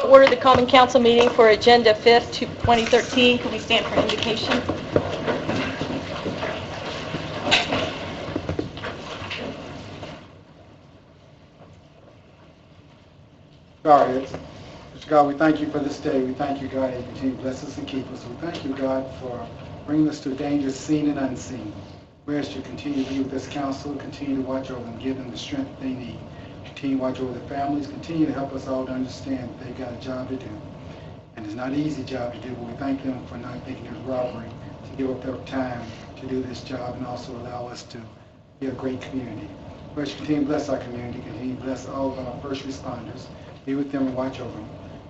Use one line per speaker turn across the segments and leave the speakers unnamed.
order the Common Council meeting for Agenda 5th, 2013. Can we stand for invocation?
Mr. God, we thank you for this day. We thank you, God, that you continue to bless us and keep us. We thank you, God, for bringing us to dangers seen and unseen. We ask you to continue to be with this council, continue to watch over them, give them the strength they need. Continue to watch over their families, continue to help us all to understand that they've got a job to do. And it's not an easy job to do, but we thank them for not thinking it's robbery to give up their time to do this job and also allow us to be a great community. We ask you to continue to bless our community, continue to bless all of our first responders. Be with them and watch over them.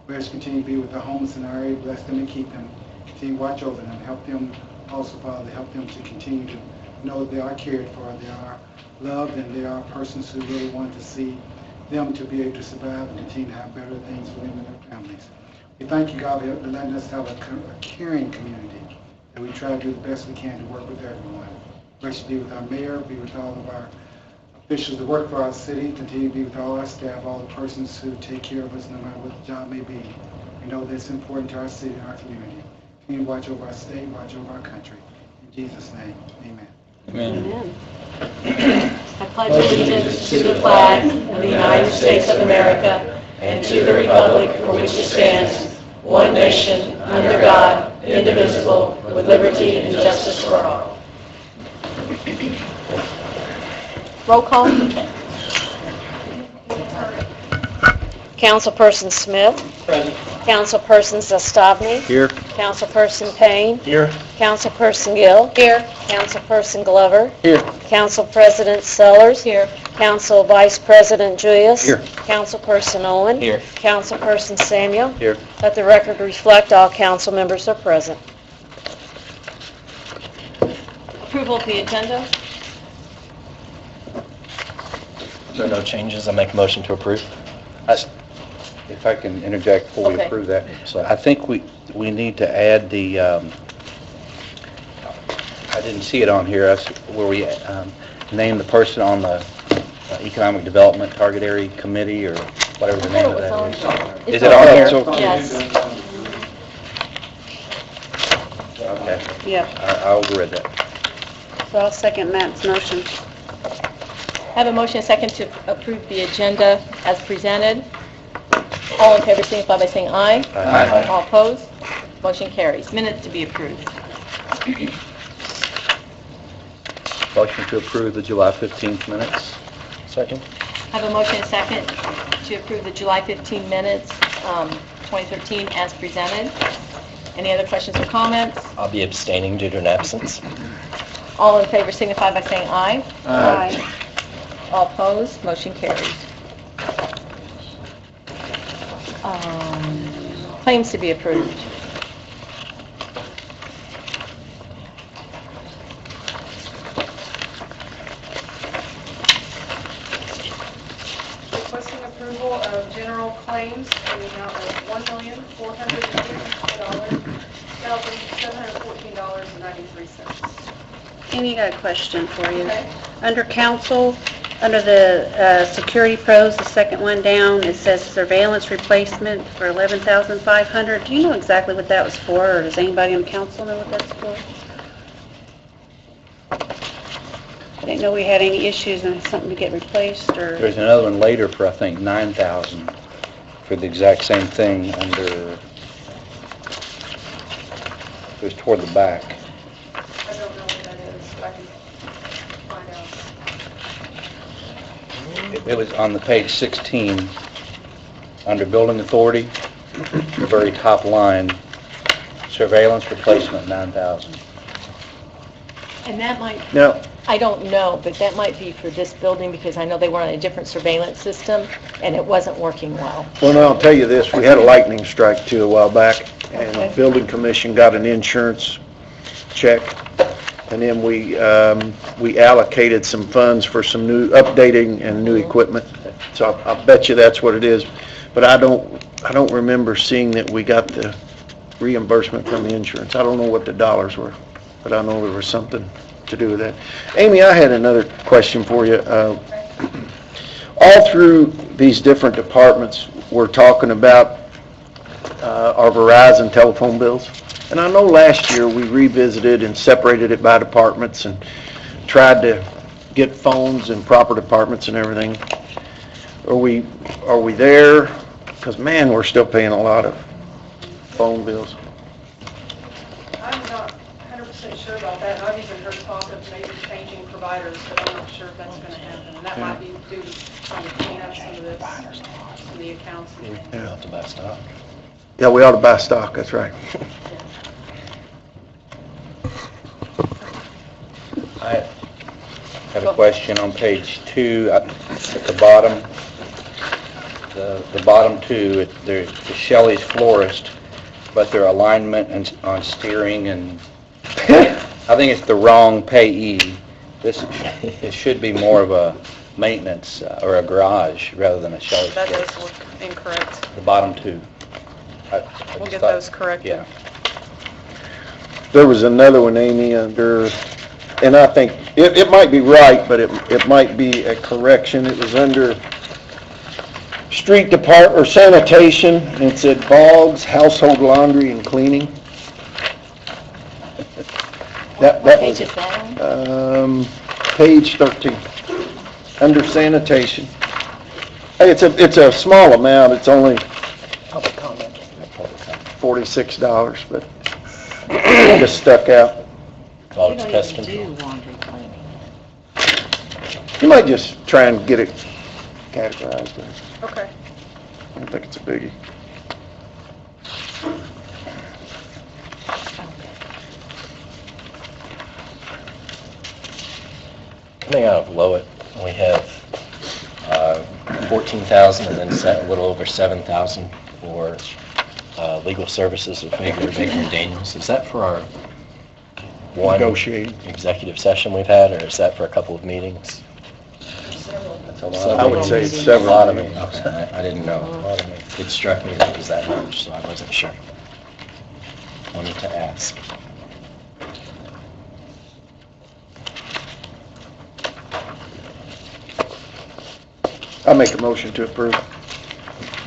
We ask you to continue to be with the homeless in our area, bless them and keep them. Continue to watch over them, help them also, Father, help them to continue to know that they are cared for, they are loved, and they are persons who really want to see them to be able to survive and continue to have better things for them and their families. We thank you, God, for letting us have a caring community, that we try to do the best we can to work with everyone. We ask you to be with our mayor, be with all of our officials that work for our city, continue to be with all our staff, all the persons who take care of us no matter what the job may be. We know that's important to our city and our community. Continue to watch over our state, watch over our country. In Jesus' name, amen.
Amen. I pledge allegiance to the flag of the United States of America and to the republic for which it stands, one nation, under God, indivisible, with liberty and justice for all. Roll call.
Councilperson Smith.
Present.
Councilperson Zastavny.
Here.
Councilperson Payne.
Here.
Councilperson Gill. Here. Councilperson Glover.
Here.
Council President Sellers.
Here.
Council Vice President Julius.
Here.
Councilperson Owen.
Here.
Councilperson Samuel.
Here.
Let the record reflect all council members are present.
Approval of the agenda.
If there are no changes, I make a motion to approve.
If I can interject before we
Okay.
approve that. So I think we need to add the, I didn't see it on here, where we name the person on the Economic Development Target Area Committee, or whatever the name of that is. Is it on here?
Yes.
Okay,
Yep.
I'll read that.
So I'll second Matt's motion.
I have a motion and a second to approve the agenda as presented. All in favor signify by saying aye.
Aye.
All opposed? Motion carries. Minutes to be approved.
Motion to approve the July 15th minutes.
Second.
I have a motion and a second to approve the July 15 minutes, 2013 as presented. Any other questions or comments?
I'll be abstaining due to an absence.
All in favor signify by saying aye.
Aye.
All opposed? Motion carries. Claims to be approved.
Requesting approval of general claims in the amount of $1,454,714.93.
Amy, I got a question for you.
Okay.
Under council, under the security pros, the second one down, it says surveillance replacement for $11,500. Do you know exactly what that was for, or does anybody on council know what that's for? I didn't know we had any issues and something to get replaced, or...
There's another one later for, I think, $9,000 for the exact same thing under, it was toward the back.
I don't know what that is, but I can find out.
It was on the page 16, under Building Authority, the very top line, surveillance replacement, $9,000.
And that might,
No.
I don't know, but that might be for this building because I know they were on a different surveillance system and it wasn't working well.
Well, now, I'll tell you this, we had a lightning strike too a while back, and the
Okay.
building commission got an insurance check, and then we allocated some funds for some new updating and new equipment. So I'll bet you that's what it is, but I don't remember seeing that we got the reimbursement from the insurance. I don't know what the dollars were, but I know there was something to do with that. Amy, I had another question for you. All through these different departments, we're talking about our Verizon telephone bills. And I know last year we revisited and separated it by departments and tried to get phones in proper departments and everything. Are we there? Because man, we're still paying a lot of phone bills.
I'm not 100% sure about that, and I've even heard talk of maybe changing providers, but I'm not sure if that's going to happen. And that might be due to trying to clean up some of this, some of the accounts.
We'll have to buy stock.
Yeah, we ought to buy stock, that's right.
I have a question on page 2, at the bottom. The bottom 2, there's Shelley's Florist, but their alignment and on steering and, I think it's the wrong payee. It should be more of a maintenance or a garage rather than a Shelley's
That
Florist.
does look incorrect.
The bottom 2. I
We'll
just
get
thought-
those corrected.
Yeah.
There was another one, Amy, under, and I think, it might be right, but it might be a correction. It was under street or sanitation, and it said Boggs Household Laundry and Cleaning. That was, page 13, under sanitation. Hey, it's a small amount, it's only
Public comment.
$46, but it just stuck out.
Well, it's pest control.
laundry cleaning.
You might just try and get it categorized there.
Okay.
I don't think it's a biggie.
Coming out of Lowit, we have 14,000 and then a little over 7,000 for legal services with Baker and Daniels. Is that for our one
Negotiating.
executive session we've had, or is that for a couple of meetings?
That's a lot.
I would say it's
A
several.
lot of meetings. Okay, I didn't know. It struck me that it was that much, so I wasn't sure. Wanted to ask.
I'll make a motion to approve.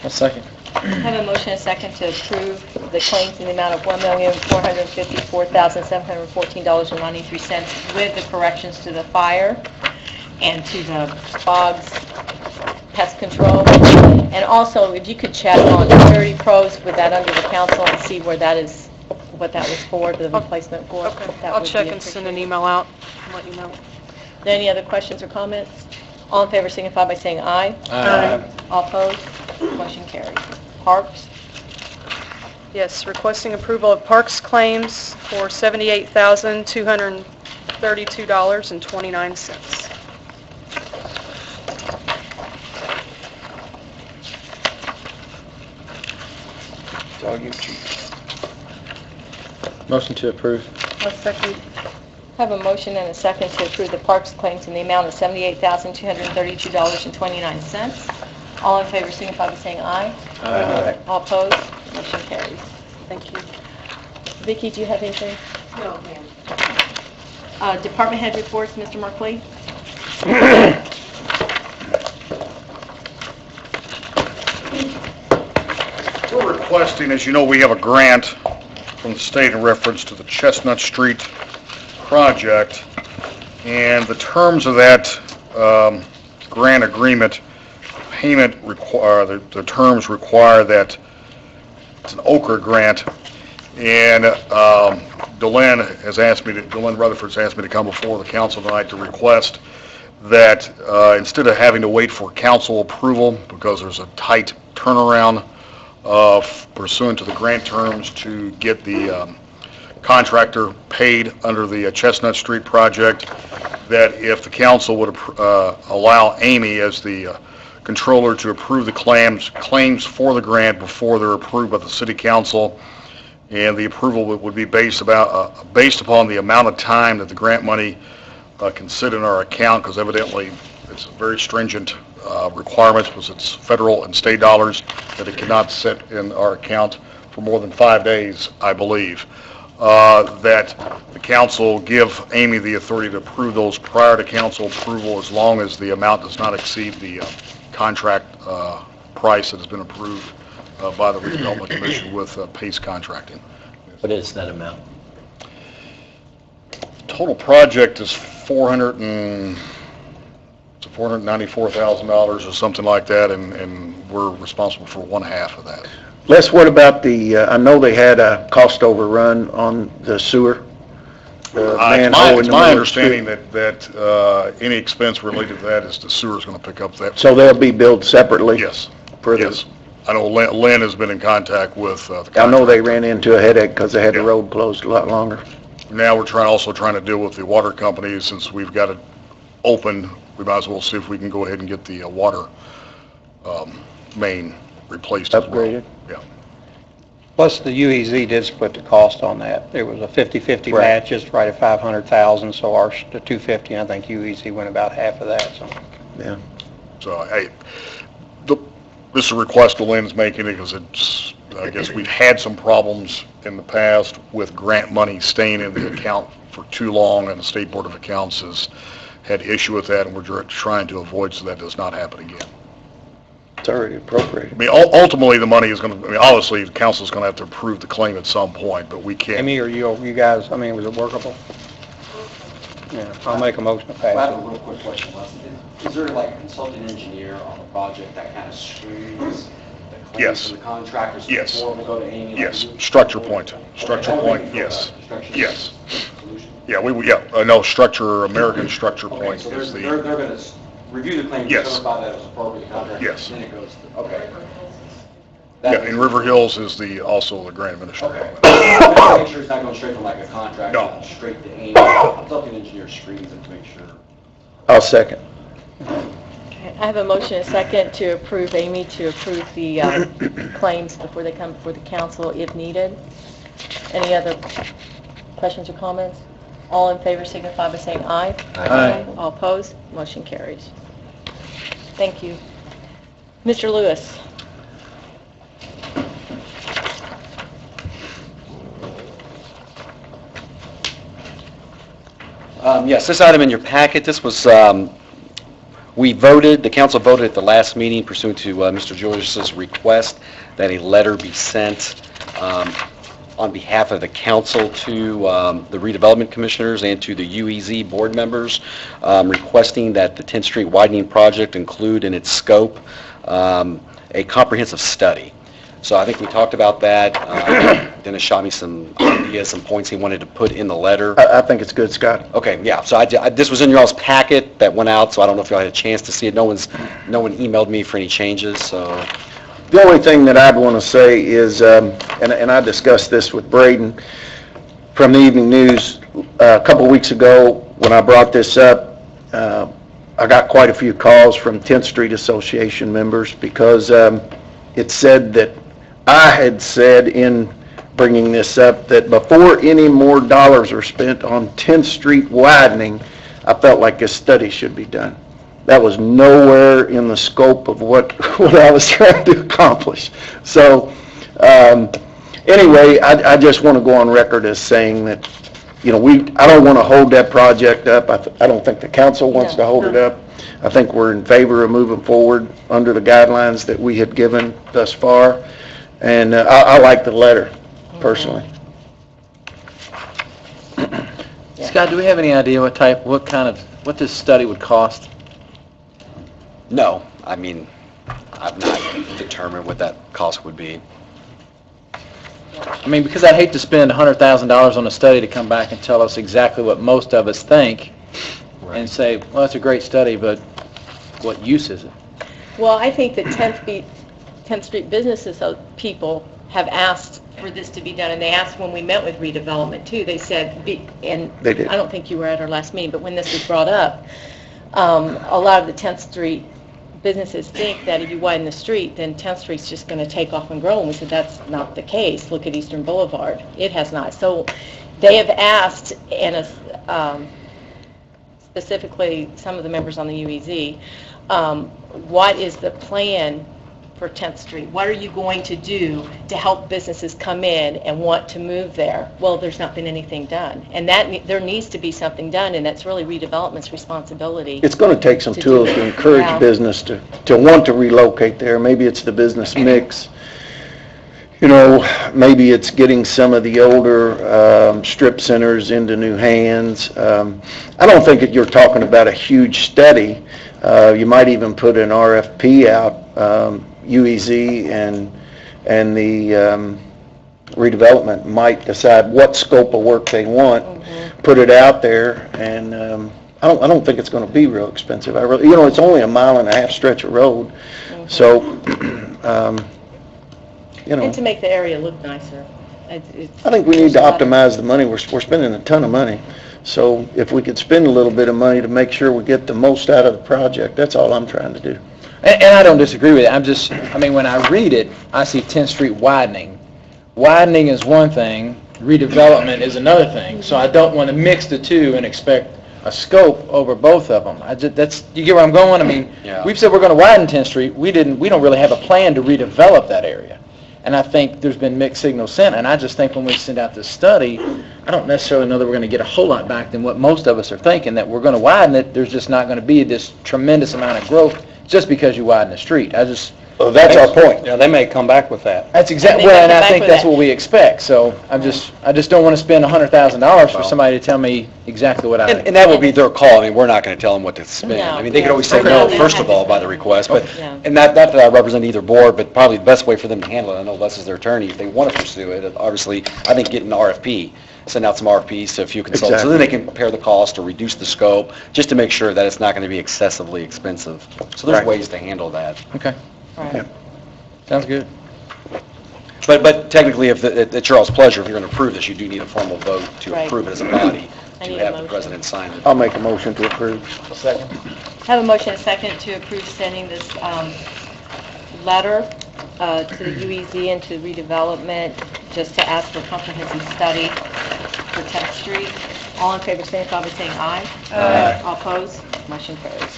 A second.
I have a motion and a second to approve the claims in the amount of $1,454,714.93 with the corrections to the fire and to the Boggs Pest Control. And also, if you could check on Security Pros with that under the council and see where that is, what that was for, the replacement for.
Okay.
that
I'll
would
check
be
and send an
appreciated.
email out and let you know.
Are there any other questions or comments? All in favor signify by saying aye. All opposed? Motion carries. Parks?
Yes, requesting approval of parks claims for $78,232.29.
It's all you, Chief.
Motion to approve.
I'll second.
I have a motion and a second to approve the parks claims in the amount of $78,232.29. All in favor signify by saying aye.
Aye.
All opposed? Motion carries.
Thank you.
Vicki, do you have anything?
No, ma'am.
Department head reports, Mr. Markley?
We're requesting, as you know, we have a grant from the state in reference to the Chestnut Street project, and the terms of that grant agreement, payment the terms require that it's an Ochre grant, and Dylan Rutherford's asked me to come before the council tonight to request that instead of having to wait for council approval, because there's a tight turnaround pursuant to the grant terms to get the contractor paid under the Chestnut Street project, that if the council would allow Amy as the controller to approve the claims for the grant before they're approved by the city council, and the approval would be based upon the amount of time that the grant money can sit in our account, because evidently it's a very stringent requirements, because it's federal and state dollars, that it cannot sit in our account for more than 5 days, I believe. That the council give Amy the authority to approve those prior to council approval, as long as the amount does not exceed the contract price that has been approved by the redevelopment commission with Pace Contracting.
What is that amount?
Total project is $494,000 or something like that, and we're responsible for one half of that.
Les, what about the, I know they had a cost overrun on the sewer? The manhole in
It's
the
my
middle of the street.
understanding that any expense related to that is the sewer's going to pick up that.
So they'll be billed separately?
Yes,
For the,
yes. I know Lynn has been in contact with the
I know they
contractor.
ran into a headache because they had the
Yeah.
road closed a lot longer.
Now we're also trying to deal with the water companies. Since we've got it open, we might as well see if we can go ahead and get the water main replaced as well.
Upgraded?
Yeah.
Plus, the UEZ did split the cost on that. It was a 50/50
Right.
match, just right at 500,000, so ours, the 250, I think UEZ went about half of that, so.
Yeah.
So, this is a request that Lynn's making because it's, I guess we've had some problems in the past with grant money staying in the account for too long, and the State Board of Accounts has had issue with that, and we're trying to avoid so that does not happen again.
It's already appropriated.
I mean, ultimately, the money is going to, I mean, obviously, the council's going to have to approve the claim at some point, but we can't.
Amy, or you guys, I mean, was it workable? Yeah, I'll make a motion to
I have
pass
a
it.
real quick question, Les. Is there like a consultant engineer on the project that kind of screens the claims
Yes.
from the contractors
Yes.
before we go to Amy? like
Yes,
you do?
structure point,
Okay,
structure
that would
point,
be for
yes,
construction
yes.
solution.
Yeah, no, structure, American Structure
Okay,
Point
so
is
they're
the,
going to review the claim,
Yes.
certify that it was appropriate contract?
Yes.
Then it goes to, okay.
yeah, and River Hills is also the grant administrator.
Okay. I want to make sure it's not going straight from like a contract
No.
straight to Amy. Consulting engineer screens it to make sure.
I'll second.
Okay, I have a motion and a second to approve Amy to approve the claims before they come before the council if needed. Any other questions or comments? All in favor signify by saying aye.
Aye.
All opposed, motion carries. Thank you. Mr. Lewis.
Yes, this item in your packet, this was, the council voted at the last meeting pursuant to Mr. George's request that a letter be sent on behalf of the council to the redevelopment commissioners and to the UEZ board members, requesting that the 10th Street widening project include in its scope a comprehensive study. So I think we talked about that. Dennis shot me some ideas, some points he wanted to put in the letter.
I think it's good, Scott.
Okay, yeah, so this was in y'all's packet that went out, so I don't know if y'all had a chance to see it. No one emailed me for any changes, so.
The only thing that I'd want to say is, and I discussed this with Braden from the Evening News a couple weeks ago when I brought this up, I got quite a few calls from 10th Street Association members because it said that I had said in bringing this up that before any more dollars are spent on 10th Street widening, I felt like this study should be done. That was nowhere in the scope of what I was trying to accomplish. So, anyway, I just want to go on record as saying that, you know, I don't want to hold that project up. I don't think the council wants to hold it up. I think we're in favor of moving forward under the guidelines that we had given thus far. And I like the letter, personally.
Scott, do we have any idea what this study would cost?
No, I mean, I've not determined what that cost would be.
I mean, because I'd hate to spend $100,000 on a study to come back and tell us exactly what most of us think and say, well, it's a great study, but what use is it?
Well, I think that 10th Street businesses, people have asked for this to be done, and they asked when we met with redevelopment too. They said, and
They did.
I don't think you were at our last meeting, but when this was brought up, a lot of the 10th Street businesses think that if you widen the street, then 10th Street's just going to take off and grow. And we said, that's not the case. Look at Eastern Boulevard. It has not. So they have asked, and specifically some of the members on the UEZ, what is the plan for 10th Street? What are you going to do to help businesses come in and want to move there? Well, there's not been anything done. And there needs to be something done, and that's really redevelopment's responsibility.
It's going to take some
To do
tools
that.
to encourage
Yeah.
business to want to relocate there. Maybe it's the business mix. you know, maybe it's getting some of the older strip centers into new hands. I don't think that you're talking about a huge study. You might even put an RFP out, UEZ and the redevelopment might decide what scope of work they want, put it out there, and I don't think it's going to be real expensive. I really, you know, it's only a 1.5 mile stretch of road, so, you know.
And to make the area look nicer.
I think we need to optimize the money. We're spending a ton of money. So if we could spend a little bit of money to make sure we get the most out of the project, that's all I'm trying to do.
And I don't disagree with it. I mean, when I read it, I see 10th Street widening. Widening is one thing, redevelopment is another thing. So I don't want to mix the two and expect a scope over both of them. You get where I'm going? I mean,
Yeah.
we've said we're going to widen 10th Street. We don't really have a plan to redevelop that area. And I think there's been mixed signals sent, and I just think when we send out this study, I don't necessarily know that we're going to get a whole lot back than what most of us are thinking, that we're going to widen it, there's just not going to be this tremendous amount of growth just because you widen the street.
Well, that's our point.
Yeah, they may come back with that.
That's exactly,
And they
well, and
come
I
back
think
with
that's
that.
what we expect, so I just don't want to spend $100,000 for somebody to tell me exactly what I...
And that would be their call. I mean, we're not going to tell them what to spend.
No,
I mean, they could always say
yeah.
no,
They
first
have
of all,
to
by
say
the
no.
request, but,
Yeah.
and not that I represent either board, but probably the best way for them to handle it, I know Les is their attorney, if they want to pursue it, obviously, I think getting an RFP, send out some RFPs to a few consultants, so then they can compare the cost or reduce the scope, just to make sure that it's not going to be excessively expensive. So there's
Right.
ways to handle that.
Okay,
Right.
sounds good.
But technically, if at Charles' pleasure, if you're going to approve this, you do need a formal vote to
Right.
approve it as a body,
I
to
need a
have the
motion.
president sign it.
I'll make a motion to approve.
Second.
Have a motion and a second to approve sending this letter to the UEZ and to redevelopment, just to ask for comprehensive study for 10th Street. All in favor, signify by saying aye.
Aye.
All opposed, motion carries.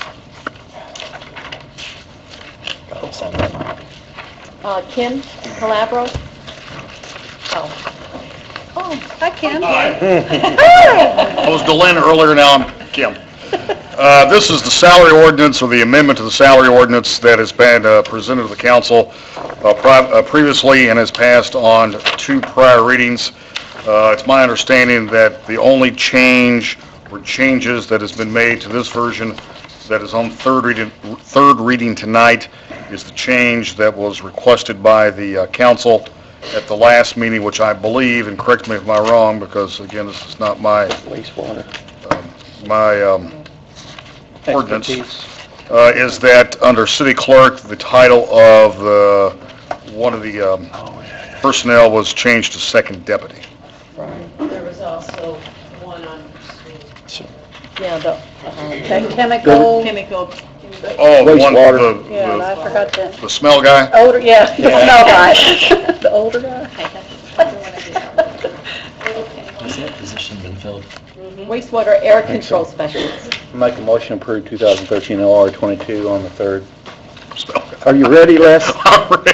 Kim Calabro? Oh, hi, Kim.
I was Delenn earlier, now I'm Kim. This is the salary ordinance, or the amendment to the salary ordinance that has been presented to the council previously and has passed on 2 prior readings. It's my understanding that the only change or changes that has been made to this version that is on third reading tonight is the change that was requested by the council at the last meeting, which I believe, and correct me if I'm wrong, because again, this is not my
Wastewater.
ordinance,
Expertise.
is that under city clerk, the title of one of the personnel was changed to second deputy.
There was also one on,
That chemical,
chemical.
Oh, the one,
Wastewater.
yeah, I forgot the
the smell guy?
older, yeah, the smell guy. The older guy.
Has that position been filled?
Wastewater air control specialist.
Make a motion to approve 2013 OR 22 on the 3rd.
Smell guy.
Are you ready, Les?
I'm ready.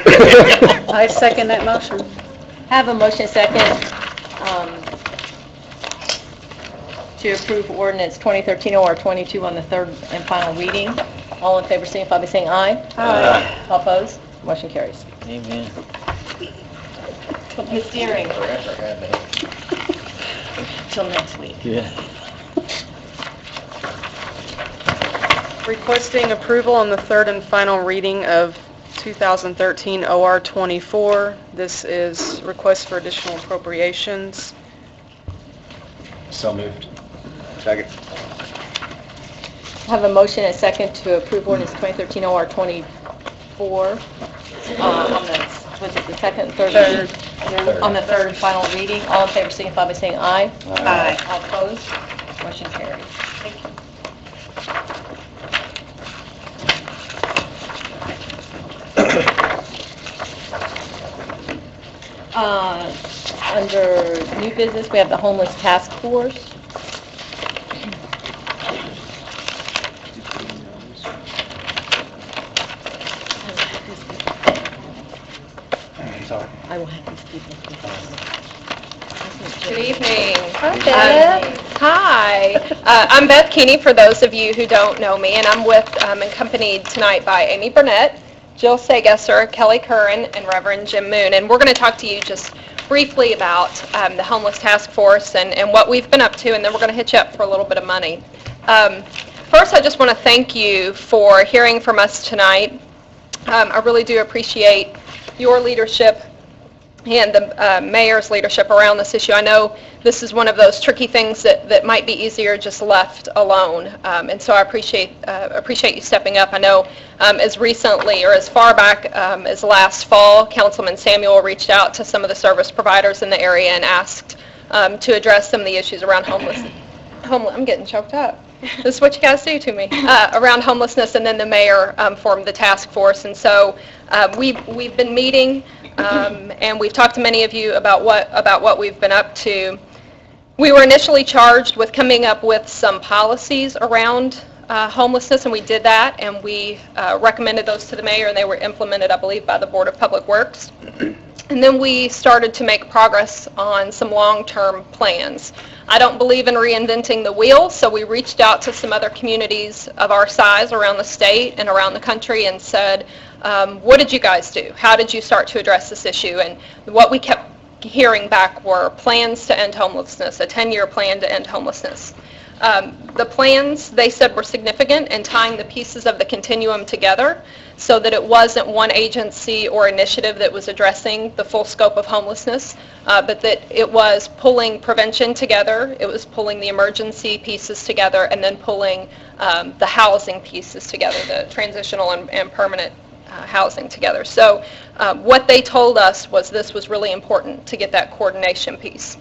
I second that motion.
Have a motion second to approve ordinance 2013 OR 22 on the 3rd and final reading. All in favor, signify by saying aye.
Aye.
All opposed, motion carries.
Amen.
Ms. Deering, till next week.
Yeah.
Requesting approval on the 3rd and final reading of 2013 OR 24. This is request for additional appropriations.
So moved.
Second.
Have a motion and a second to approve ordinance 2013 OR 24 on the, was it the second, third?
Third.
On the 3rd and final reading. All in favor, signify by saying aye.
Aye.
All opposed, motion carries. Under new business, we have the homeless task force. I will have these people.
Good evening.
Hi, Beth.
Hi. I'm Beth Keeney, for those of you who don't know me, and I'm accompanied tonight by Amy Burnett Jill Sagesser, Kelly Curran, and Reverend Jim Moon. And we're going to talk to you just briefly about the Homeless Task Force and what we've been up to, and then we're going to hit you up for a little bit of money. First, I just want to thank you for hearing from us tonight. I really do appreciate your leadership and the mayor's leadership around this issue. I know this is one of those tricky things that might be easier just left alone, and so I appreciate you stepping up. I know as recently or as far back as last fall, Councilman Samuel reached out to some of the service providers in the area and asked to address some of the issues around I'm getting choked up. This is what you guys do to me. Around homelessness, and then the mayor formed the task force, and so we've been meeting. And we've talked to many of you about what we've been up to. We were initially charged with coming up with some policies around homelessness, and we did that, and we recommended those to the mayor, and they were implemented, I believe, by the Board of Public Works. And then we started to make progress on some long-term plans. I don't believe in reinventing the wheel, so we reached out to some other communities of our size around the state and around the country and said, what did you guys do? How did you start to address this issue? And what we kept hearing back were plans to end homelessness, a 10-year plan to end homelessness. The plans, they said, were significant in tying the pieces of the continuum together so that it wasn't one agency or initiative that was addressing the full scope of homelessness, but that it was pulling prevention together, it was pulling the emergency pieces together, and then pulling the housing pieces together, the transitional and permanent housing together. So what they told us was this was really important to get that coordination piece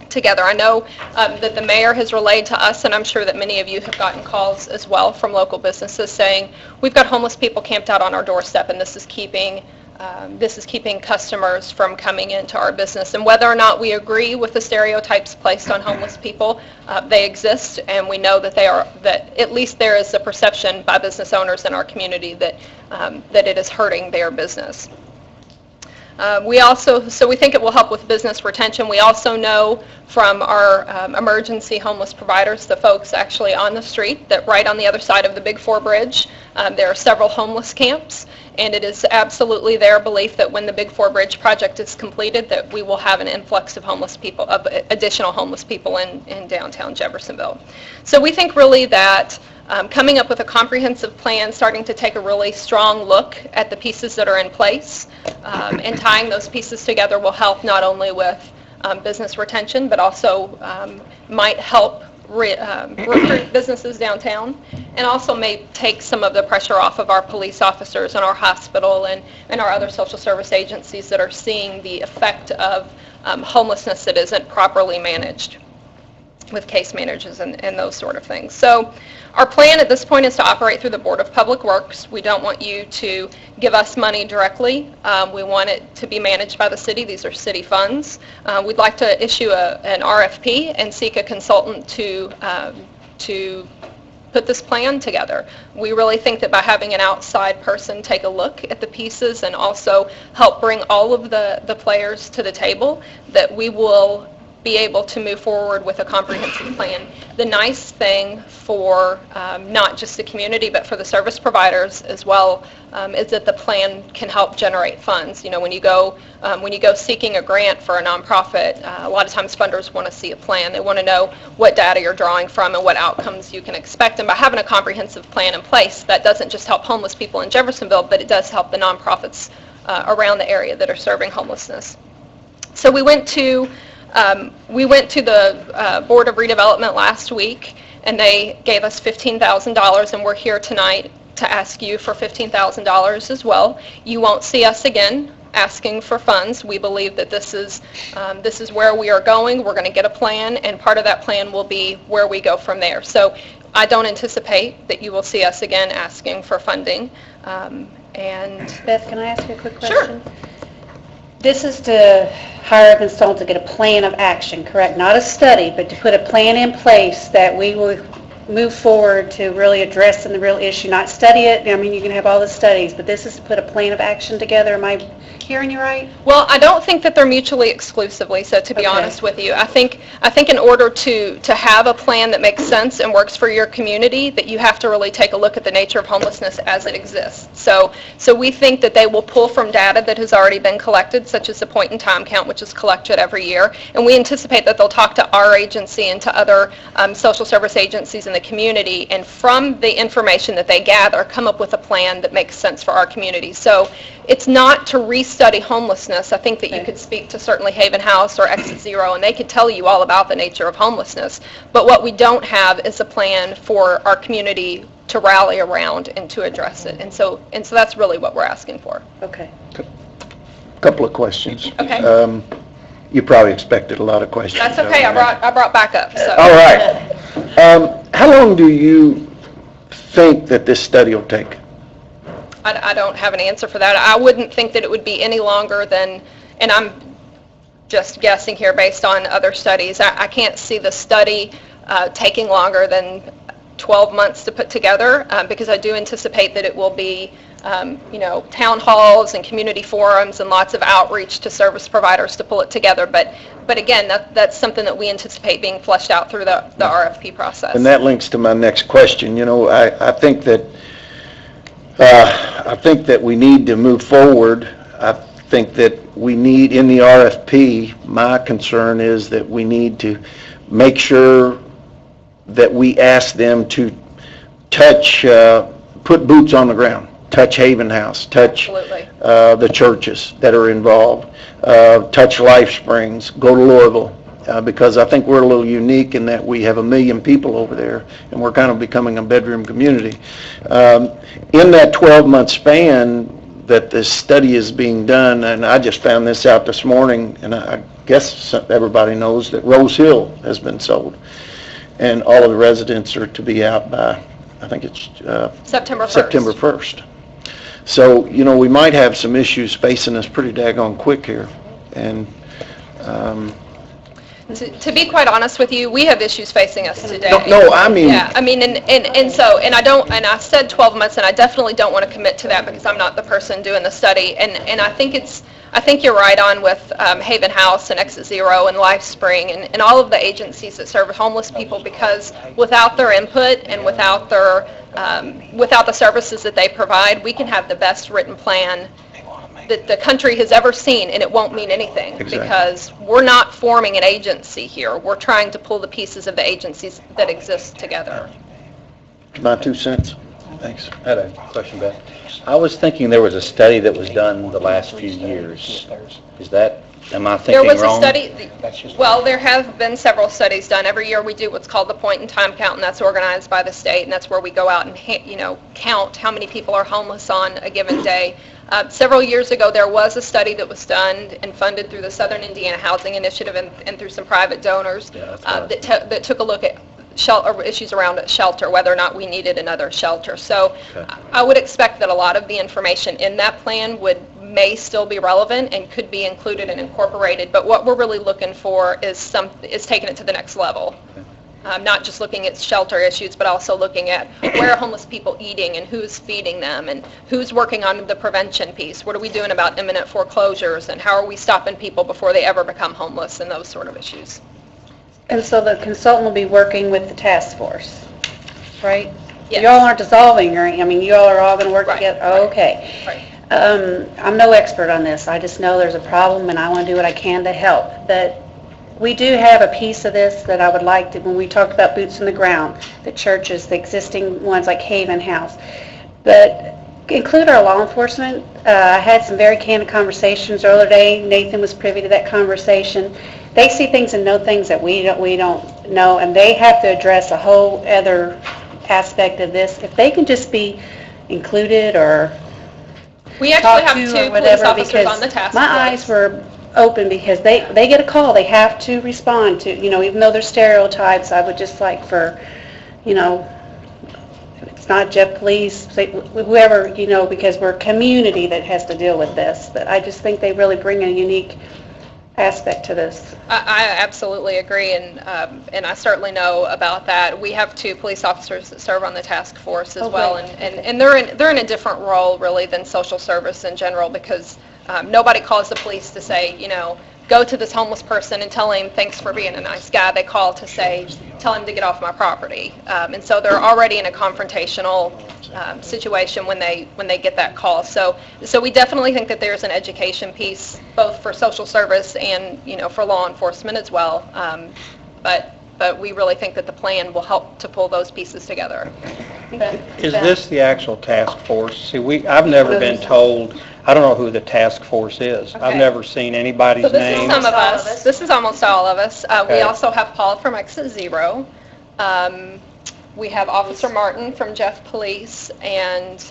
together. I know that the mayor has relayed to us, and I'm sure that many of you have gotten calls as well from local businesses saying, we've got homeless people camped out on our doorstep, and this is keeping customers from coming into our business. And whether or not we agree with the stereotypes placed on homeless people, they exist, and we know that that at least there is a perception by business owners in our community that it is hurting their business. So we think it will help with business retention. We also know from our emergency homeless providers, the folks actually on the street, that right on the other side of the Big Four Bridge, there are several homeless camps, and it is absolutely their belief that when the Big Four Bridge project is completed, that we will have an influx of additional homeless people in downtown Jeffersonville. So we think really that coming up with a comprehensive plan, starting to take a really strong look at the pieces that are in place, and tying those pieces together will help not only with business retention, but also might help recruit businesses downtown, and also may take some of the pressure off of our police officers and our hospital and our other social service agencies that are seeing the effect of homelessness that isn't properly managed with case managers and those sort of things. So our plan at this point is to operate through the Board of Public Works. We don't want you to give us money directly. We want it to be managed by the city. These are city funds. We'd like to issue an RFP and seek a consultant to put this plan together. We really think that by having an outside person take a look at the pieces and also help bring all of the players to the table, that we will be able to move forward with a comprehensive plan. The nice thing for not just the community but for the service providers as well is that the plan can help generate funds. You know, when you go seeking a grant for a nonprofit, a lot of times funders want to see a plan. They want to know what data you're drawing from and what outcomes you can expect. And by having a comprehensive plan in place, that doesn't just help homeless people in Jeffersonville, but it does help the nonprofits around the area that are serving homelessness. So we went to the Board of Redevelopment last week, and they gave us $15,000, and we're here tonight to ask you for $15,000 as well. You won't see us again asking for funds. We believe that this is where we are going. We're going to get a plan, and part of that plan will be where we go from there. So I don't anticipate that you will see us again asking for funding.
Beth, can I ask you a quick
Sure.
question? This is to hire a consultant to get a plan of action, correct? Not a study, but to put a plan in place that we will move forward to really addressing the real issue, not study it. I mean, you can have all the studies, but this is to put a plan of action together. Am I hearing you right?
Well, I don't think that they're mutually exclusively, so to be
Okay.
honest with you, I think in order to have a plan that makes sense and works for your community, that you have to really take a look at the nature of homelessness as it exists. So we think that they will pull from data that has already been collected, such as the point-in-time count, which is collected every year, and we anticipate that they'll talk to our agency and to other social service agencies in the community, and from the information that they gather, come up with a plan that makes sense for our community. So it's not to restudy homelessness. I think that you could speak to certainly Haven House or Exit Zero, and they could tell you all about the nature of homelessness. But what we don't have is a plan for our community to rally around and to address it. And so that's really what we're asking for.
Okay.
Couple of questions.
Okay.
You probably expected a lot of questions.
That's okay. I brought backup. So.
All right. How long do you think that this study will take?
I don't have an answer for that. I wouldn't think that it would be any longer than, and I'm just guessing here based on other studies, I can't see the study taking longer than 12 months to put together, because I do anticipate that it will be town halls and community forums and lots of outreach to service providers to pull it together. But again, that's something that we anticipate being fleshed out through the RFP process.
And that links to my next question. I think that we need to move forward. I think that we need, in the RFP, my concern is that we need to make sure that we ask them to touch, put boots on the ground, touch Haven House, touch
Absolutely.
The churches that are involved, touch Life Springs, go to Louisville, because I think we're a little unique in that we have 1 million people over there, and we're kind of becoming a bedroom community. In that 12-month span that this study is being done, and I just found this out this morning, and I guess everybody knows that Rose Hill has been sold, and all of the residents are to be out by, I think it's
September 1st.
September 1st. So, we might have some issues facing us pretty daggone quick here, and
To be quite honest with you, we have issues facing us today.
No, I mean...
Yeah, I mean, and I said 12 months, and I definitely don't want to commit to that because I'm not the person doing the study. And I think you're right on with Haven House and Exit Zero and Life Spring and all of the agencies that serve homeless people, because without their input and without the services that they provide, we can have the best written plan that the country has ever seen, and it won't mean anything.
Exactly.
Because we're not forming an agency here. We're trying to pull the pieces of the agencies that exist together.
My 2 cents. Thanks.
I had a question, Beth. I was thinking there was a study that was done the last few years. Am I thinking
There
wrong?
was a study, well, there have been several studies done. Every year we do what's called the point-in-time count, and that's organized by the state, and that's where we go out and count how many people are homeless on a given day. Several years ago, there was a study that was done and funded through the Southern Indiana Housing Initiative and through some private donors that took a look at issues around shelter, whether or not we needed another shelter. So I would expect that a lot of the information in that plan may still be relevant and could be included and incorporated, but what we're really looking for is taking it to the next level. Not just looking at shelter issues, but also looking at where are homeless people eating and who's feeding them and who's working on the prevention piece. What are we doing about imminent foreclosures, and how are we stopping people before they ever become homeless, and those sort of issues.
And so the consultant will be working with the task force, right?
Yes.
You all aren't dissolving, you all are all going to work
Right.
together? Oh, okay.
Right.
I'm no expert on this. I just know there's a problem, and I want to do what I can to help. But we do have a piece of this that I would like to, when we talked about boots on the ground, the churches, the existing ones like Haven House, but include our law enforcement. I had some very candid conversations earlier today. Nathan was privy to that conversation. They see things and know things that we don't know, and they have to address a whole other aspect of this. If they can just be included or
We actually
talk
have
to
2
or
police
whatever,
officers
because
on the task
my
force.
eyes were open because they get a call. They have to respond to, even though they're stereotypes, I would just like for, it's not Jeff Police, whoever, because we're a community that has to deal with this. But I just think they really bring a unique aspect to this.
I absolutely agree, and I certainly know about that. We have 2 police officers that serve on the task force as well, and they're in a different role really than social service in general, because nobody calls the police to say, go to this homeless person and tell him thanks for being a nice guy. They call to say, tell him to get off my property. And so they're already in a confrontational situation when they get that call. So we definitely think that there's an education piece, both for social service and, for law enforcement as well. But we really think that the plan will help to pull those pieces together.
Is this the actual task force? See, I've never been told, I don't know who the task force is. I've
Okay.
never seen anybody's
So this
name.
is some of us. This is almost all of us. We
Okay.
also have Paul from Exit Zero. We have Officer Martin from Jeff Police, and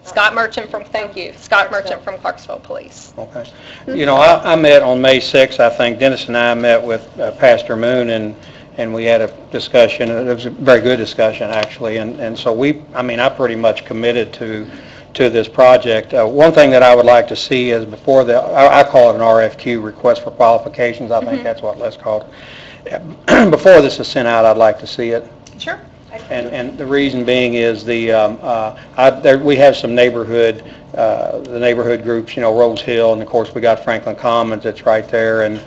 Scott Merchant from, thank you, Scott Merchant from Clarksville Police.
Okay. I met on May 6th, I think Dennis and I met with Pastor Moon, and we had a discussion. It was a very good discussion, actually, and so I pretty much committed to this project. One thing that I would like to see is before I call it an RFQ, request for qualifications, I think that's what Les called it. Before this is sent out, I'd like to see it.
Sure.
And the reason being is we have some neighborhood, the neighborhood groups, Rose Hill, and of course we got Franklin Commons that's right there, and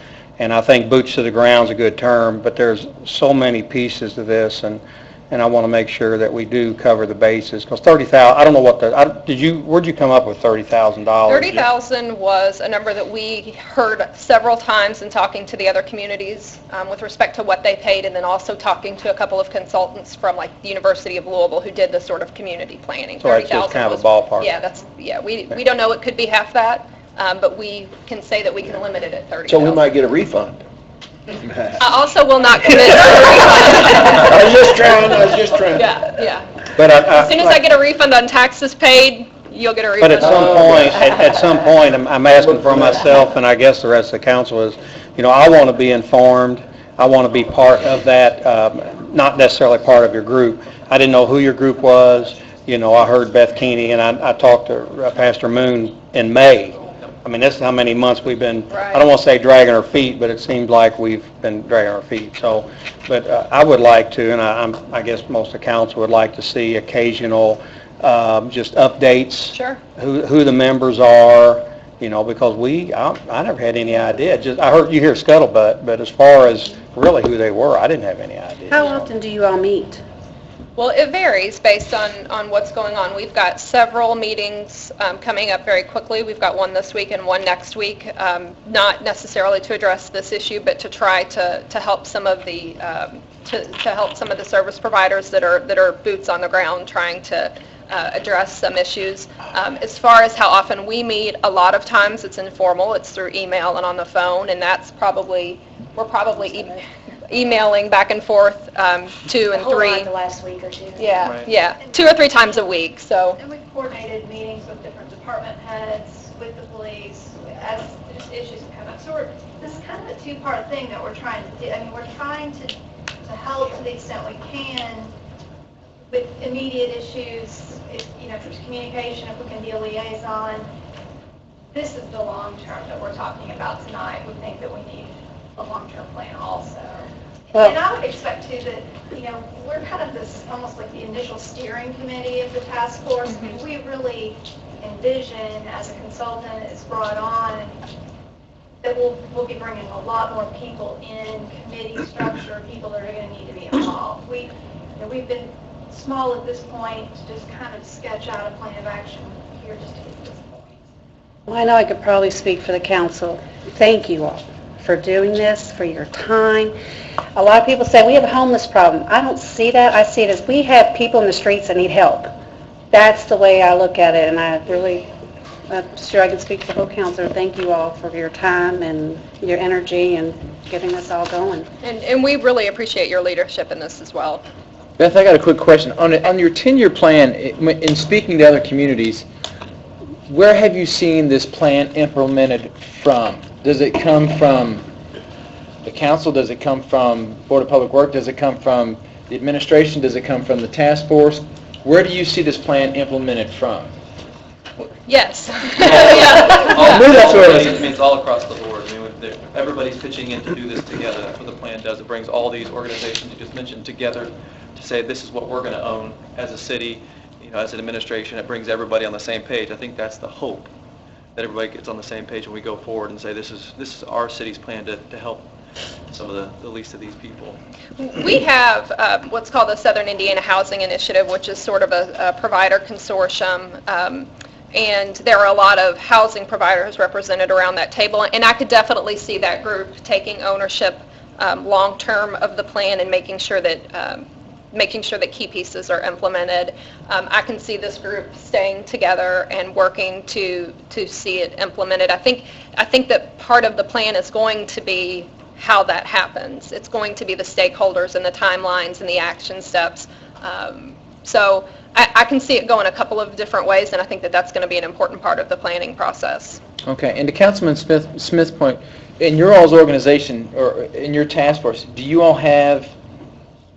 I think boots to the ground's a good term, but there's so many pieces to this, and I want to make sure that we do cover the bases, because $30,000, I don't know what where'd you come up with $30,000?
$30,000 was a number that we heard several times in talking to the other communities with respect to what they paid, and then also talking to a couple of consultants from like the University of Louisville who did this sort of community planning.
So that's just kind of a ballpark.
Yeah, we don't know, it could be half that, but we can say that we can limit it at $30,000.
So we might get a refund.
I also will not commit to a refund.
I was just trying.
Yeah.
But
As soon as I get a refund on taxes paid, you'll get a refund.
But at some point, I'm asking for myself, and I guess the rest of the council is, I want to be informed. I want to be part of that, not necessarily part of your group. I didn't know who your group was. I heard Beth Keeney, and I talked to Pastor Moon in May. This is how many months we've been, I don't want to say dragging our feet, but it seems like we've been dragging our feet. So, but I would like to, and I guess most of the council would like to see occasional just updates.
Sure.
Who the members are, because I never had any idea. I heard you hear scuttlebutt, but as far as really who they were, I didn't have any idea.
How often do you all meet?
Well, it varies based on what's going on. We've got several meetings coming up very quickly. We've got one this week and one next week, not necessarily to address this issue, but to try to help some of the to help some of the service providers that are boots on the ground trying to address some issues. As far as how often we meet, a lot of times it's informal. It's through email and on the phone, and we're probably emailing back and forth 2 and 3.
The last week or two.
Yeah, 2 or 3 times a week. So.
And we've coordinated meetings with different department heads, with the police, as just issues have come up. So this is kind of a 2-part thing that we're trying to do. We're trying to help to the extent we can with immediate issues, if there's communication, if we can be a liaison. This is the long term that we're talking about tonight. We think that we need a long-term plan also. And I would expect too that, we're kind of this, almost like the initial steering committee of the task force. We really envision, as a consultant is brought on, that we'll be bringing a lot more people in, committee structure, people that are going to need to be involved. We've been small at this point to just kind of sketch out a plan of action here just to get to this point.
Well, I know I could probably speak for the council. Thank you all for doing this, for your time. A lot of people say, we have a homeless problem. I don't see that. I see it as we have people in the streets that need help. That's the way I look at it, and I'm sure I can speak for the whole council. Thank you all for your time and your energy and getting this all going.
And we really appreciate your leadership in this as well.
Beth, I got a quick question. On your 10-year plan, in speaking to other communities, where have you seen this plan implemented from? Does it come from the council? Does it come from Board of Public Works? Does it come from the administration? Does it come from the task force? Where do you see this plan implemented from?
Yes.
I knew that's where it was.
It means all across the board. I mean, everybody's pitching in to do this together. That's what the plan does. It brings all these organizations you just mentioned together to say, this is what we're going to own as a city, as an administration. It brings everybody on the same page. I think that's the hope, that everybody gets on the same page when we go forward and say, this is our city's plan to help some of the least of these people.
We have what's called the Southern Indiana Housing Initiative, which is sort of a provider consortium, and there are a lot of housing providers represented around that table, and I could definitely see that group taking ownership long-term of the plan and making sure that key pieces are implemented. I can see this group staying together and working to see it implemented. I think that part of the plan is going to be how that happens. It's going to be the stakeholders and the timelines and the action steps. So I can see it going a couple of different ways, and I think that that's going to be an important part of the planning process.
Okay, and to Councilman Smith's point, in your all's organization, or in your task force, do you all have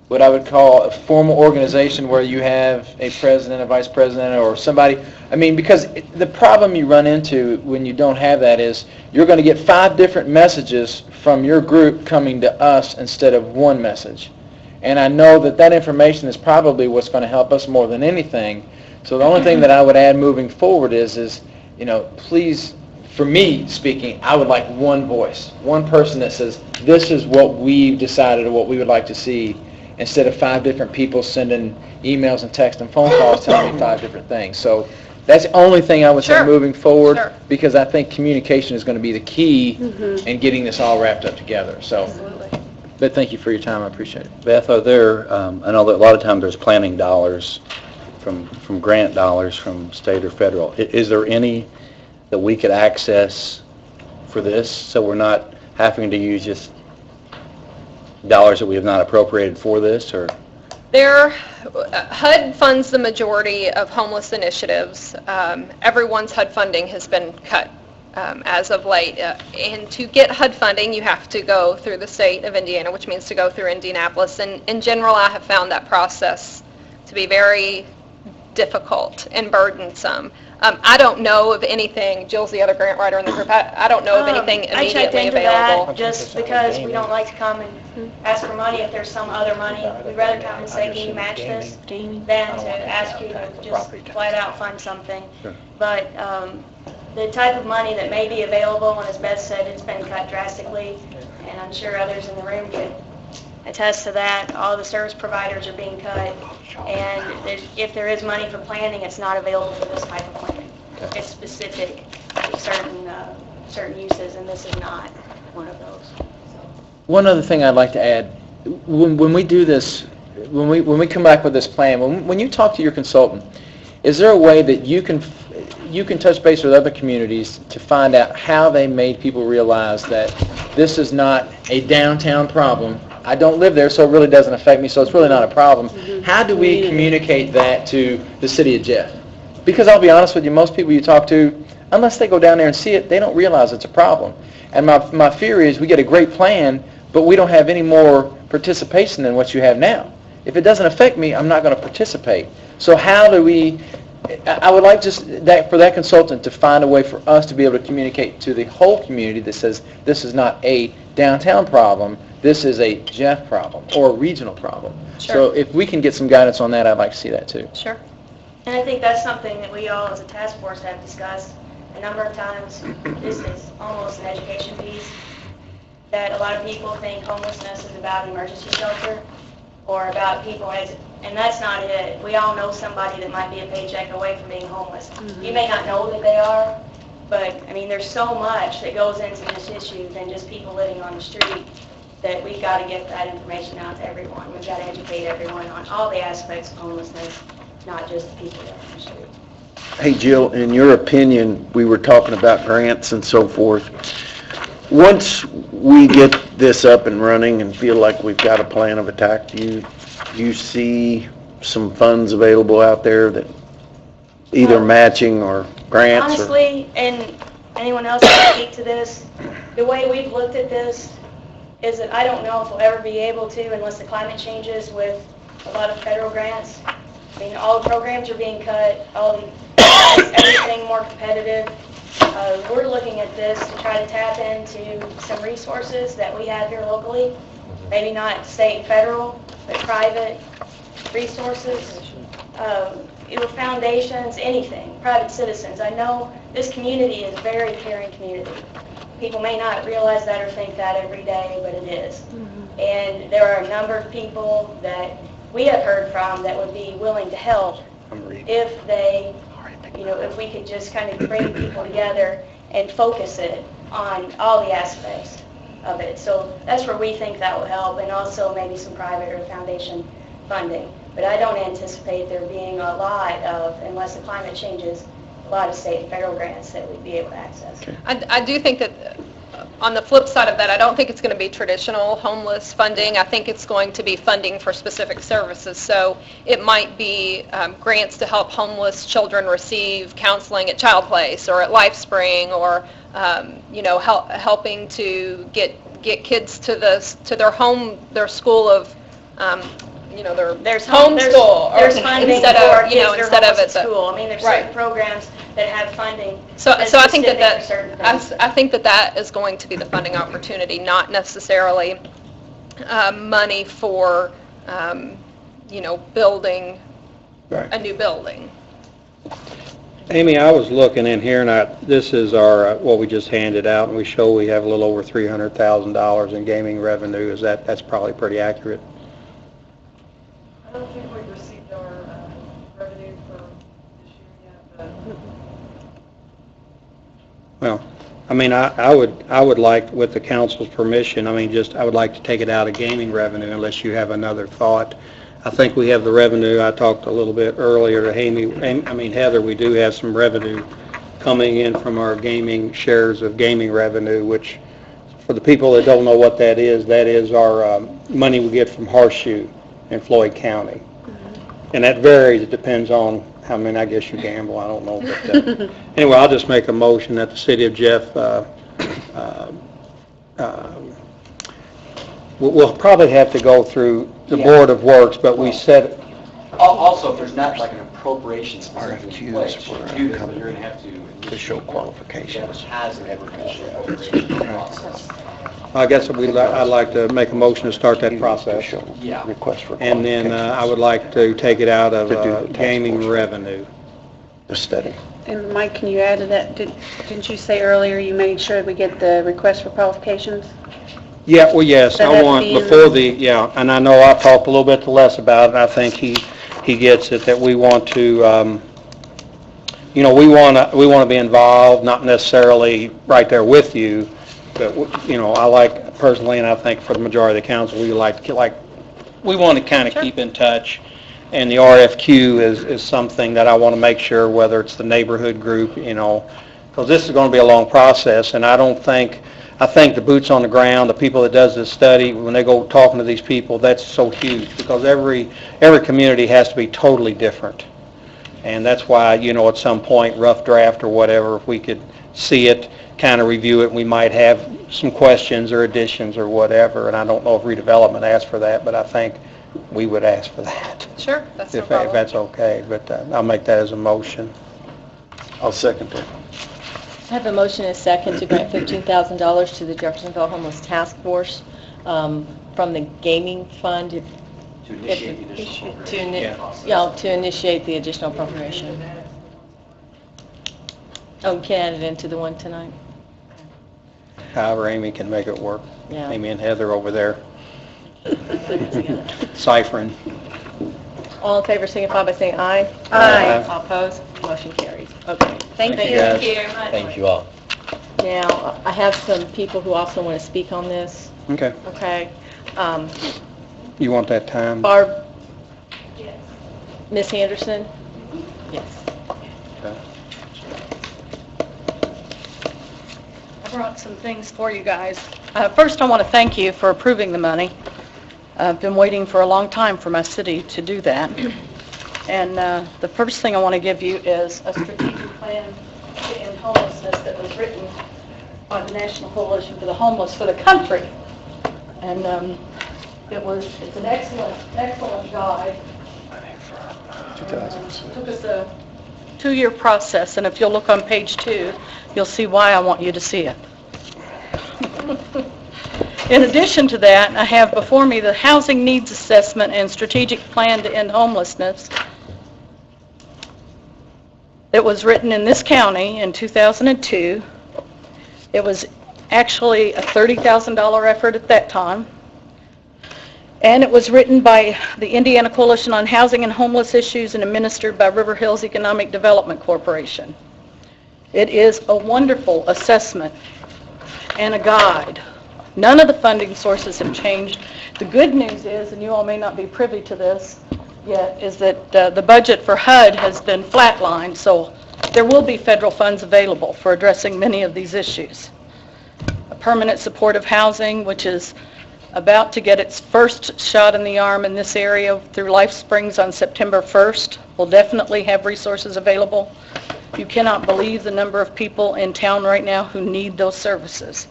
what I would call a formal organization where you have a president, a vice president, or somebody? I mean, because the problem you run into when you don't have that is you're going to get 5 different messages from your group coming to us instead of one message. And I know that information is probably what's going to help us more than anything. So the only thing that I would add moving forward is please, for me speaking, I would like one voice, one person that says, this is what we've decided or what we would like to see, instead of 5 different people sending emails and texts and phone calls telling me 5 different things. So that's the only thing I would say moving forward, because I think communication is going to be the key in getting this all wrapped up together. So, but thank you for your time. I appreciate it.
Beth, are there, I know that a lot of times there's planning dollars from grant dollars from state or federal. Is there any that we could access for this, so we're not having to use just dollars that we have not appropriated for this, or?
HUD funds the majority of homeless initiatives. Everyone's HUD funding has been cut as of late. And to get HUD funding, you have to go through the state of Indiana, which means to go through Indianapolis. And in general, I have found that process to be very difficult and burdensome. I don't know of anything, Jill's the other grant writer in the group, I don't know of anything
I checked
immediately
into
available.
that just because we don't like to come and ask for money if there's some other money. We'd rather come and say, can you match this, than to ask you to just flat out fund something. But the type of money that may be available, and as Beth said, it's been cut drastically, and I'm sure others in the room could attest to that. All the service providers are being cut, and if there is money for planning, it's not available for this type of planning. It's specific to certain uses, and this is not one of those.
One other thing I'd like to add, when we do this, when we come back with this plan, when you talk to your consultant, is there a way that you can touch base with other communities to find out how they made people realize that this is not a downtown problem? I don't live there, so it really doesn't affect me, so it's really not a problem. How do we communicate that to the city of Jeff? Because I'll be honest with you, most people you talk to, unless they go down there and see it, they don't realize it's a problem. And my fear is we get a great plan, but we don't have any more participation than what you have now. If it doesn't affect me, I'm not going to participate. So how do we, I would like just that for that consultant to find a way for us to be able to communicate to the whole community that says this is not a downtown problem, this is a Jeff problem or a regional problem.
Sure.
So if we can get some guidance on that, I'd like to see that too.
Sure. And I think that's something that we all as a task force have discussed a number of times. This is almost an education piece, that a lot of people think homelessness is about emergency shelter or about people and that's not it. We all know somebody that might be a paycheck away from being homeless. You may not know that they are, but I mean, there's so much that goes into this issue than just people living on the street, that we've got to get that information out to everyone. We've got to educate everyone on all the aspects of homelessness, not just the people living on the street.
Hey, Jill, in your opinion, we were talking about grants and so forth. Once we get this up and running and feel like we've got a plan of attack, do you see some funds available out there that either matching or grants?
Honestly, and anyone else can speak to this, the way we've looked at this is that I don't know if we'll ever be able to, unless the climate changes with a lot of federal grants,
I mean, all the programs are being cut, everything more competitive. We're looking at this to try to tap into some resources that we have here locally, maybe not state and federal, but private resources, either foundations, anything, private citizens. I know this community is a very caring community. People may not realize that or think that every day, but it is. And there are a number of people that we have heard from that would be willing to help if they, if we could just kind of bring people together and focus it on all the aspects of it. So that's where we think that will help, and also maybe some private or foundation funding. But I don't anticipate there being a lot of, unless the climate changes, a lot of state and federal grants that we'd be able to access.
I do think that on the flip side of that, I don't think it's going to be traditional homeless funding. I think it's going to be funding for specific services. So it might be grants to help homeless children receive counseling at Child Place or at LifeSpring, or helping to get kids to their school of
There's
homeschool,
there's funding
instead
for
of
kids that are
instead of
homeless
at
at school. I mean, there's certain programs that have funding.
So I think
specific
that
for certain things.
I think that is going to be the funding opportunity, not necessarily money for building a new building.
Amy, I was looking in here, and this is our, what we just handed out, and we show we have a little over $300,000 in gaming revenue. That's probably pretty accurate?
I don't think we've received our revenue for this year yet, but
Well, I mean, I would like, with the council's permission, I would like to take it out of gaming revenue unless you have another thought. I think we have the revenue. I talked a little bit earlier to Heather, we do have some revenue coming in from our gaming shares of gaming revenue, which, for the people that don't know what that is our money we get from Horseshoe in Floyd County. And that varies. It depends on how many, I guess you gamble, I don't know. But anyway, I'll just make a motion that the city of Jeff, we'll probably have to go through the Board of Works, but we said...
Also, if there's not like an appropriation specifically in place to do this, but you're going to have to show qualifications. Has an appropriation process.
I guess I'd like to make a motion to start that process.
Yeah.
Request for
And then I would like to take it out of gaming revenue.
The study.
And Mike, can you add to that? Didn't you say earlier you made sure we get the request for qualifications?
Yeah, well, yes,
So
I
that'd
want,
be in
before and I know I talked a little bit to Les about it, and I think he gets it, that we want to, we want to be involved, not necessarily right there with you, but, I like personally, and I think for the majority of the council, we want to kind of keep in touch. And the RFQ is something that I want to make sure, whether it's the neighborhood group, because this is going to be a long process, and I think the boots on the ground, the people that does this study, when they go talking to these people, that's so huge, because every community has to be totally different. And that's why, at some point, rough draft or whatever, if we could see it, kind of review it, we might have some questions or additions or whatever, and I don't know if redevelopment asked for that, but I think we would ask for that.
Sure, that's no
If
problem.
that's okay, but I'll make that as a motion.
I'll second that.
I have a motion and a second to grant $15,000 to the Jeffersonville Homeless Task Force from the gaming fund.
To initiate the additional appropriation process.
To initiate the additional appropriation. Oh, we can add it into the one tonight?
However Amy can make it work.
Yeah.
Amy and Heather over there ciphering.
All in favor, signify by saying aye.
Aye.
All opposed, motion carries. Okay.
Thank you.
guys.
Thank you all.
Now, I have some people who also want to speak on this,
Okay.
okay?
You want that time?
Barb,
Yes.
Miss Anderson? Yes.
Okay.
I brought some things for you guys. First, I want to thank you for approving the money. I've been waiting for a long time for my city to do that. And the first thing I want to give you is a strategic plan to end homelessness that was written by the National Coalition for the Homeless for the country. And it's an excellent guide. Took us a 2-year process, and if you'll look on page 2, you'll see why I want you to see it. In addition to that, I have before me the Housing Needs Assessment and Strategic Plan to End Homelessness. It was written in this county in 2002. It was actually a $30,000 effort at that time. And it was written by the Indiana Coalition on Housing and Homeless Issues and administered by River Hills Economic Development Corporation. It is a wonderful assessment and a guide. None of the funding sources have changed. The good news is, and you all may not be privy to this yet, is that the budget for HUD has been flatlined, so there will be federal funds available for addressing many of these issues. A permanent supportive housing, which is about to get its first shot in the arm in this area through Life Springs on September 1st, will definitely have resources available. You cannot believe the number of people in town right now who need those services.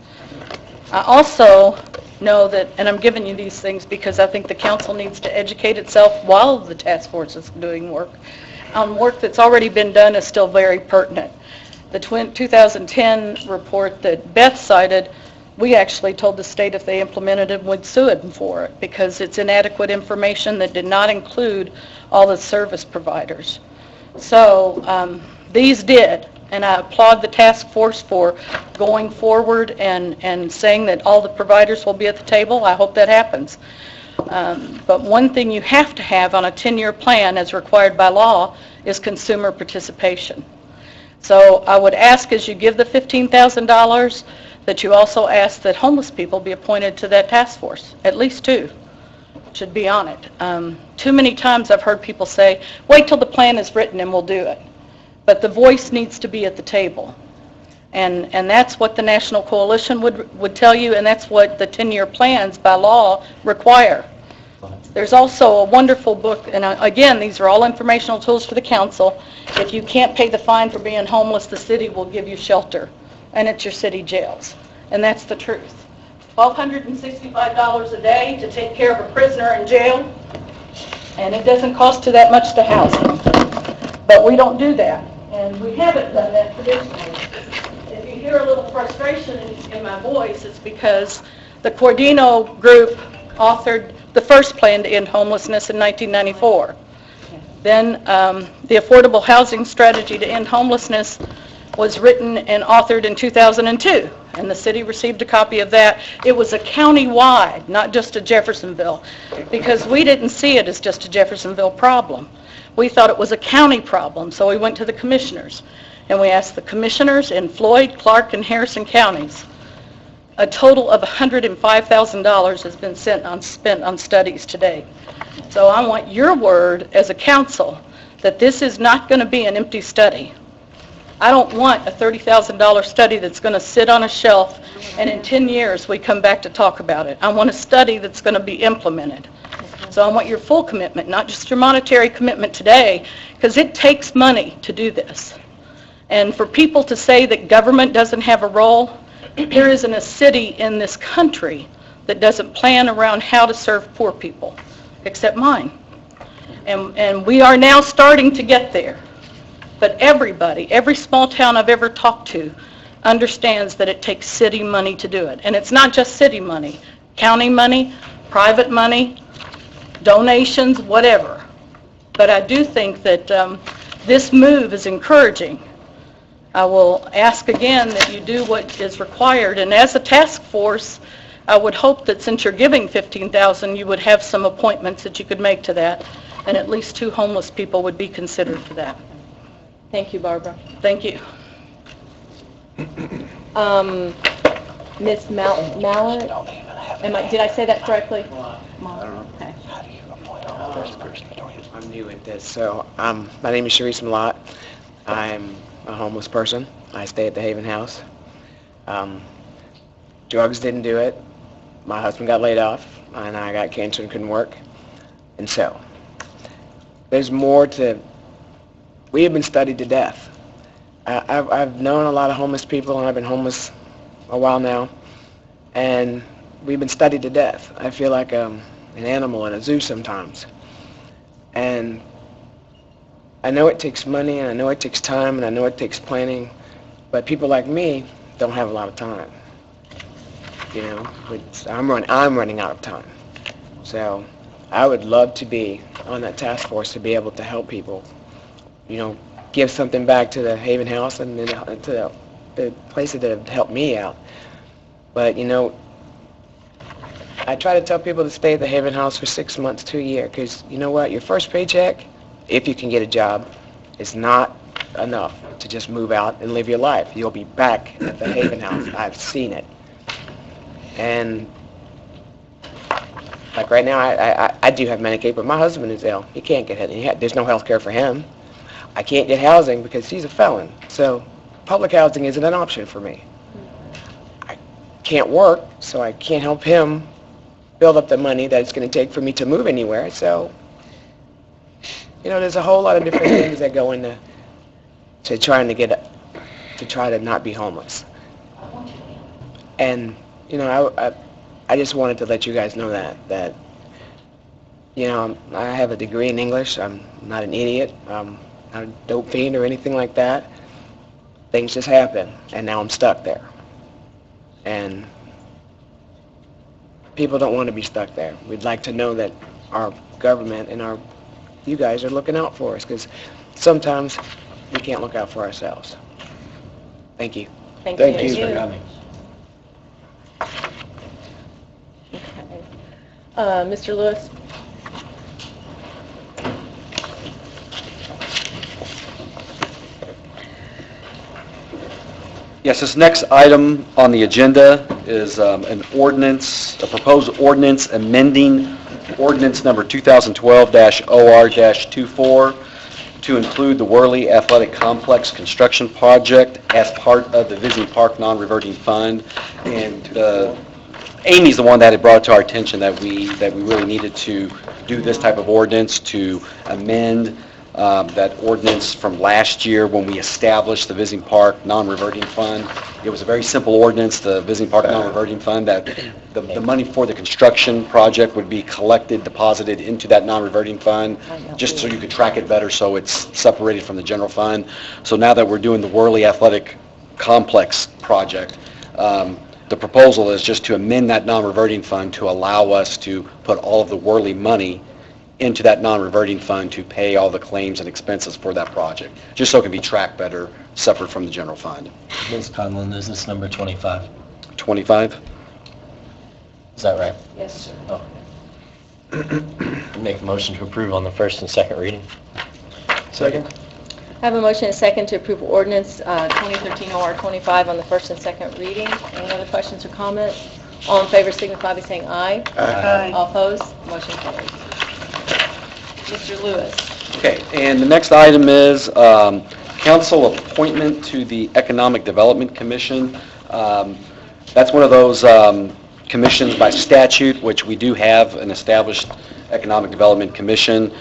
I also know that, and I'm giving you these things because I think the council needs to educate itself while the task force is doing work. Work that's already been done is still very pertinent. The 2010 report that Beth cited, we actually told the state if they implemented it, we'd sue them for it because it's inadequate information that did not include all the service providers. So these did. And I applaud the task force for going forward and saying that all the providers will be at the table. I hope that happens. But one thing you have to have on a 10-year plan as required by law is consumer participation. So I would ask as you give the $15,000 that you also ask that homeless people be appointed to that task force. At least 2 should be on it. Too many times I've heard people say, wait till the plan is written and we'll do it. But the voice needs to be at the table. And that's what the National Coalition would tell you, and that's what the 10-year plans by law require. There's also a wonderful book, and again, these are all informational tools for the council. If you can't pay the fine for being homeless, the city will give you shelter, and it's your city jails. And that's the truth. $1,265 a day to take care of a prisoner in jail, and it doesn't cost you that much to house them. But we don't do that. And we haven't done that traditionally. If you hear a little frustration in my voice, it's because the Cordino Group authored the first plan to end homelessness in 1994. Then the Affordable Housing Strategy to End Homelessness was written and authored in 2002, and the city received a copy of that. It was a county-wide, not just a Jeffersonville, because we didn't see it as just a Jeffersonville problem. We thought it was a county problem, so we went to the commissioners, and we asked the commissioners in Floyd, Clark, and Harrison counties. A total of $105,000 has been spent on studies today. So I want your word as a council that this is not going to be an empty study. I don't want a $30,000 study that's going to sit on a shelf and in 10 years we come back to talk about it. I want a study that's going to be implemented. So I want your full commitment, not just your monetary commitment today, because it takes money to do this. And for people to say that government doesn't have a role, there isn't a city in this country that doesn't plan around how to serve poor people, except mine. And we are now starting to get there. But everybody, every small town I've ever talked to, understands that it takes city money to do it. And it's not just city money, county money, private money, donations, whatever. But I do think that this move is encouraging. I will ask again that you do what is required. And as a task force, I would hope that since you're giving $15,000, you would have some appointments that you could make to that, and at least 2 homeless people would be considered for that.
Thank you, Barbara.
Thank you.
Ms. Mallard? Did I say that correctly? Okay.
I'm new at this, so my name is Sharice Malott. I'm a homeless person. I stay at the Haven House. Drugs didn't do it. My husband got laid off, and I got cancer and couldn't work. And so, there's more to... We have been studied to death. I've known a lot of homeless people, and I've been homeless a while now, and we've been studied to death. I feel like an animal in a zoo sometimes. And I know it takes money, and I know it takes time, and I know it takes planning, but people like me don't have a lot of time. You know, I'm running out of time. So I would love to be on that task force to be able to help people, you know, give something back to the Haven House and then to the places that have helped me out. But, you know, I try to tell people to stay at the Haven House for 6 months to a year, because you know what? Your first paycheck, if you can get a job, is not enough to just move out and live your life. You'll be back at the Haven House. I've seen it. And like right now, I do have Medicaid, but my husband is ill. He can't get it. There's no health care for him. I can't get housing because he's a felon. So public housing isn't an option for me. I can't work, so I can't help him build up the money that it's going to take for me to move anywhere. So, you know, there's a whole lot of different things that go into trying to not be homeless. And, you know, I just wanted to let you guys know that, you know, I have a degree in English. I'm not an idiot. I'm not a dope fiend or anything like that. Things just happen, and now I'm stuck there. And people don't want to be stuck there. We'd like to know that our government and you guys are looking out for us, because sometimes we can't look out for ourselves. Thank you.
Thank
Thank
you.
you for coming.
Mr. Lewis?
Yes, this next item on the agenda is an ordinance, a proposed ordinance amending ordinance number 2012-OR-24 to include the Worley Athletic Complex construction project as part of the Visiting Park non-reverting fund. And Amy's the one that had brought it to our attention that we really needed to do this type of ordinance to amend that ordinance from last year when we established the Visiting Park non-reverting fund. It was a very simple ordinance, the Visiting Park non-reverting fund, that the money for the construction project would be collected, deposited into that non-reverting fund, just so you could track it better, so it's separated from the general fund. So now that we're doing the Worley Athletic Complex project, the proposal is just to amend that non-reverting fund to allow us to put all of the Worley money into that non-reverting fund to pay all the claims and expenses for that project, just so it can be tracked better, separate from the general fund.
Ms. Conlon, is this number 25?
25?
Is that right?
Yes, sir.
Oh. Make a motion to approve on the first and second reading.
Second?
I have a motion and a second to approve ordinance 2013-OR-25 on the first and second reading. Any other questions or comments? All in favor signify by saying aye.
Aye.
All opposed? Motion carries. Mr. Lewis?
Okay, and the next item is council appointment to the Economic Development Commission. That's one of those commissions by statute, which we do have an established Economic Development Commission,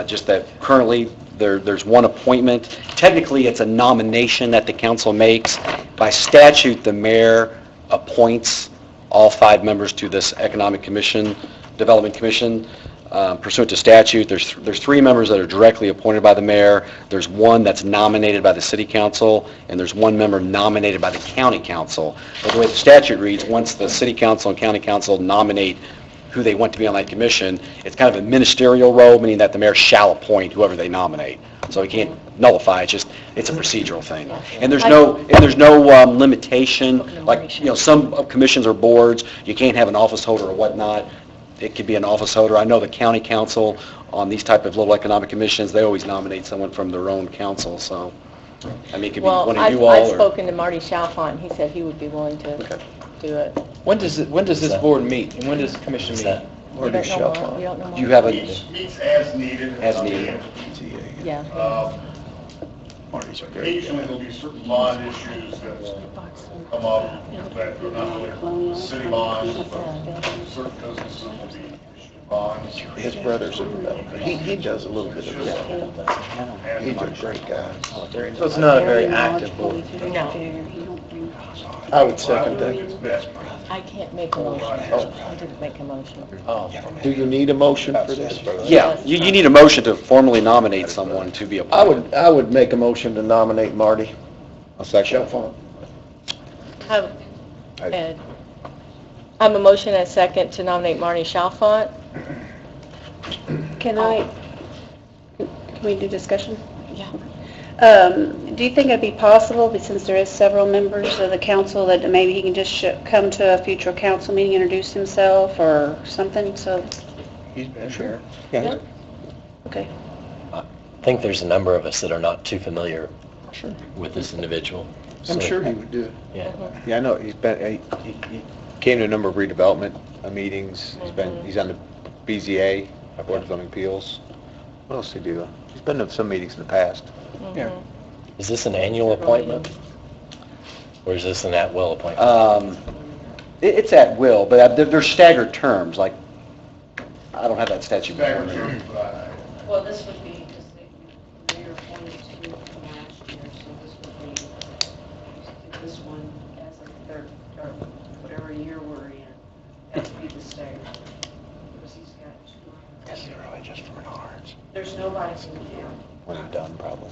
just that currently there's one appointment. Technically, it's a nomination that the council makes. By statute, the mayor appoints all 5 members to this Economic Development Commission. Pursuant to statute, there's 3 members that are directly appointed by the mayor, there's 1 that's nominated by the city council, and there's 1 member nominated by the county council. But the way the statute reads, once the city council and county council nominate who they want to be on that commission, it's kind of a ministerial role, meaning that the mayor shall appoint whoever they nominate. So he can't nullify, it's a procedural thing. And there's no limitation, like, you know, some commissions or boards, you can't have an office holder or whatnot. It could be an office holder. I know the county council on these type of little economic commissions, they always nominate someone from their own council, so, I mean, it could be one of you all.
I've
or-
spoken to Marty Chalfant. He said he would be willing to do it.
When does this board meet, and when does the commission meet?
We don't know more. We don't know more.
Do you have a,
Meets as needed.
as needed?
Yeah.
Occasionally, there'll be certain bond issues that will come up that are not really city bonds, but certain businesses will be issuing bonds.
His brother's a developer. He does a little bit of that. He's a great guy.
So it's not a very active board.
No.
I would second that.
It's best.
I can't make a motion. I didn't make a motion.
Do you need a motion for this?
Yeah, you need a motion to formally nominate someone to be appointed.
I would make a motion to nominate Marty
A second.
Chalfant.
Ed. I'm a motion and a second to nominate Marnie Chalfant.
Can we do discussion?
Yeah.
Do you think it'd be possible, but since there is several members of the council, that maybe he can just come to a future council meeting, introduce himself or something, so?
He's been
Sure.
Yeah.
Okay.
I think there's a number of us that are not too familiar with this individual.
I'm
So-
sure he would do it.
Yeah.
Yeah, I know, he came to a number of redevelopment meetings, he's on the BZA, Board of Zoning Appeals. What else did he do? He's been to some meetings in the past.
Yeah.
Is this an annual appointment? Or is this an at-will appointment?
It's at will, but they're staggered terms, like, I don't have that statute.
Staggered terms,
Well, this would be, because the mayor appointed two from last year, so this would be, this one as a third, or whatever year we're in, that would be the staggered. Because he's got two.
This is really just for Menards.
There's nobody in town.
When I'm done, probably.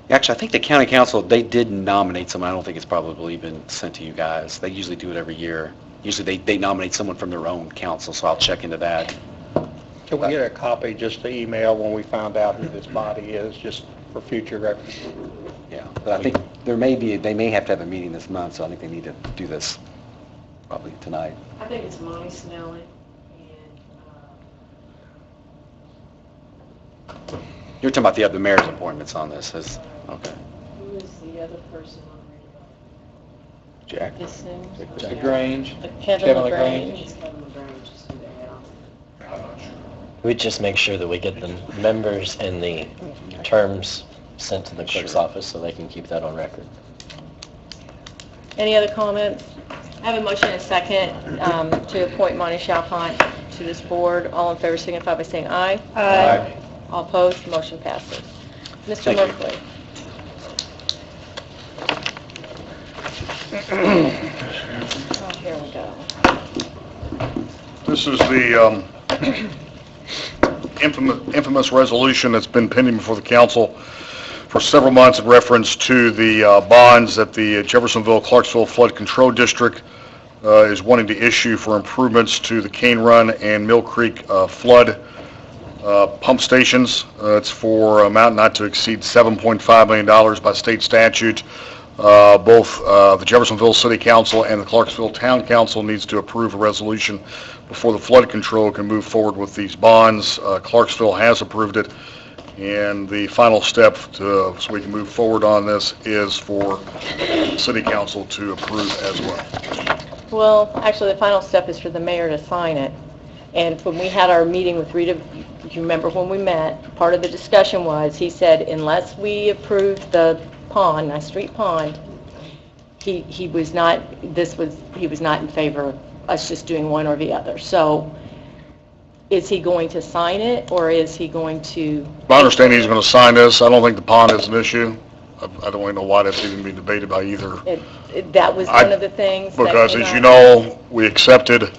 Actually, I think the county council, they did nominate someone. I don't think it's probably been sent to you guys. They usually do it every year. Usually they nominate someone from their own council, so I'll check into that.
Can we get a copy just to email when we found out who this body is, just for future reference?
Yeah, but I think they may have to have a meeting this month, so I think they need to do this probably tonight.
I think it's Monty Snelling and,
You're talking about the mayor's appointments on this, okay.
who is the other person on
Jack?
this thing?
LaGrange.
Kevin
Kevin
LaGrange.
LaGrange.
Kevin LaGrange is who they have.
We just make sure that we get the members and the terms sent to the clerk's office so they can keep that on record.
Any other comments? I have a motion and a second to appoint Monty Chalfant to this board. All in favor signify by saying aye.
Aye.
All opposed, motion passes. Mr.
Thank you.
Merkley. Oh, here we go.
This is the infamous resolution that's been pending before the council for several months in reference to the bonds that the Jeffersonville-Clarksville Flood Control District is wanting to issue for improvements to the Cane Run and Mill Creek flood pump stations. It's for amount not to exceed $7.5 million by state statute. Both the Jeffersonville City Council and the Clarksville Town Council needs to approve a resolution before the flood control can move forward with these bonds. Clarksville has approved it, and the final step so we can move forward on this is for the City Council to approve as well.
Well, actually, the final step is for the mayor to sign it. And when we had our meeting with Rita, you remember when we met, part of the discussion was, he said, unless we approve the pond, Nice Street Pond, he was not in favor of us just doing one or the other. So is he going to sign it, or is he going to?
My understanding he's going to sign this. I don't think the pond is an issue. I don't really know why that's even being debated by either.
That was one of the things.
Because as you know, we accepted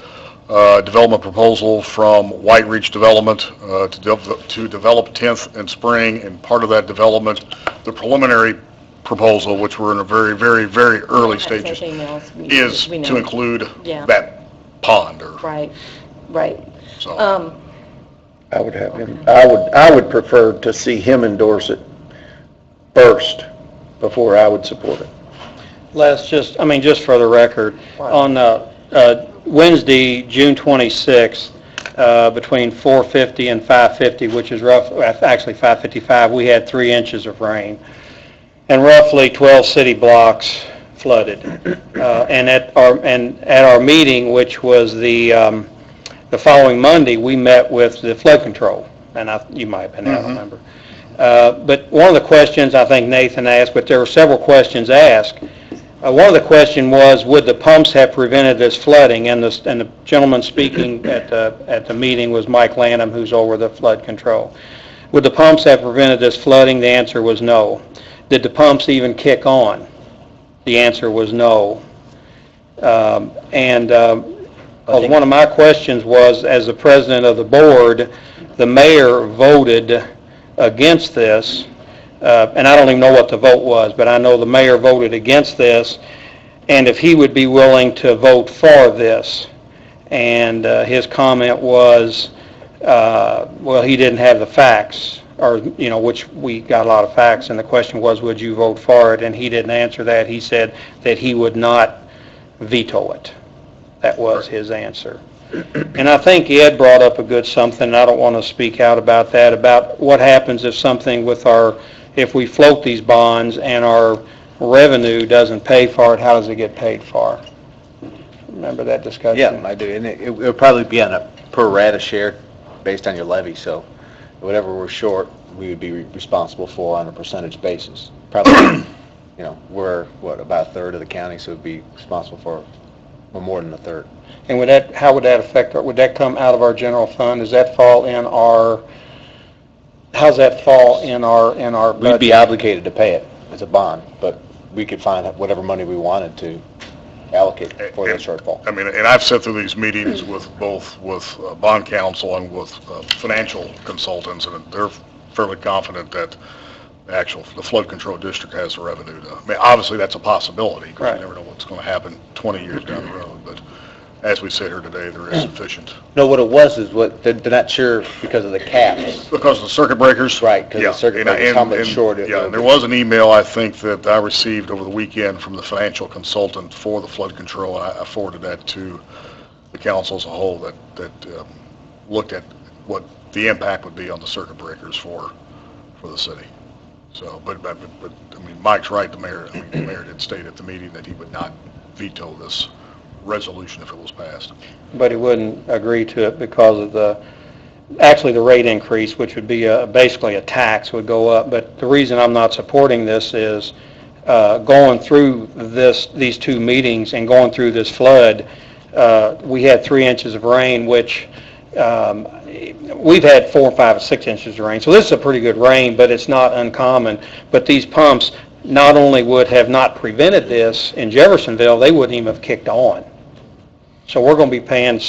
a development proposal from White Reach Development to develop 10th and Spring, and part of that development, the preliminary proposal, which we're in a very, very, very early stages, is to include that pond.
Right.
So.
I would have him, I would prefer to see him endorse it first before I would support it.
Les, just for the record, on Wednesday, June 26th, between 4:50 and 5:50, which is actually 5:55, we had 3 inches of rain, and roughly 12 city blocks flooded. And at our meeting, which was the following Monday, we met with the flood control, and you might have been there, I don't remember. But one of the questions I think Nathan asked, but there were several questions asked. One of the questions was, would the pumps have prevented this flooding? And the gentleman speaking at the meeting was Mike Lanham, who's over the flood control. Would the pumps have prevented this flooding? The answer was no. Did the pumps even kick on? The answer was no. One of my questions was, as the president of the board, the mayor voted against this, and I don't even know what the vote was, but I know the mayor voted against this, and if he would be willing to vote for this. And his comment was, well, he didn't have the facts, or, which we got a lot of facts, and the question was, would you vote for it? And he didn't answer that. He said that he would not veto it. That was his answer. And I think Ed brought up a good something, and I don't want to speak out about that, about what happens if something with if we float these bonds and our revenue doesn't pay for it, how does it get paid for? Remember that discussion?
Yeah, I do, and it would probably be on a pro rata share based on your levy, so whatever we're short, we would be responsible for on a percentage basis. Probably, we're, about a third of the county, so we'd be responsible for more than a third.
And how would that affect, would that come out of our general fund? Does that fall in how's that fall in our budget?
We'd be obligated to pay it as a bond, but we could find whatever money we wanted to allocate for the shortfall.
I mean, and I've sat through these meetings with bond counsel and with financial consultants, and they're fairly confident that the flood control district has the revenue to, I mean, obviously that's a possibility, because you never know what's going to happen 20 years down the road, but as we sit here today, there is sufficient.
No, what it was is they're not sure because of the caps.
Because of the circuit breakers?
Right, because of the circuit breakers, how much short it
Yeah, and there was an email, I think, that I received over the weekend from the financial consultant for the flood control, and I forwarded that to the council as a whole, that looked at what the impact would be on the circuit breakers for the city. So, but I mean, Mike's right, the mayor did state at the meeting that he would not veto this resolution if it was passed.
But he wouldn't agree to it because of the rate increase, which would be basically a tax, would go up. But the reason I'm not supporting this is going through these two meetings and going through this flood, we had 3 inches of rain, which we've had 4, 5, 6 inches of rain. So this is a pretty good rain, but it's not uncommon. But these pumps not only would have not prevented this in Jeffersonville, they wouldn't even have kicked on. So we're going to be paying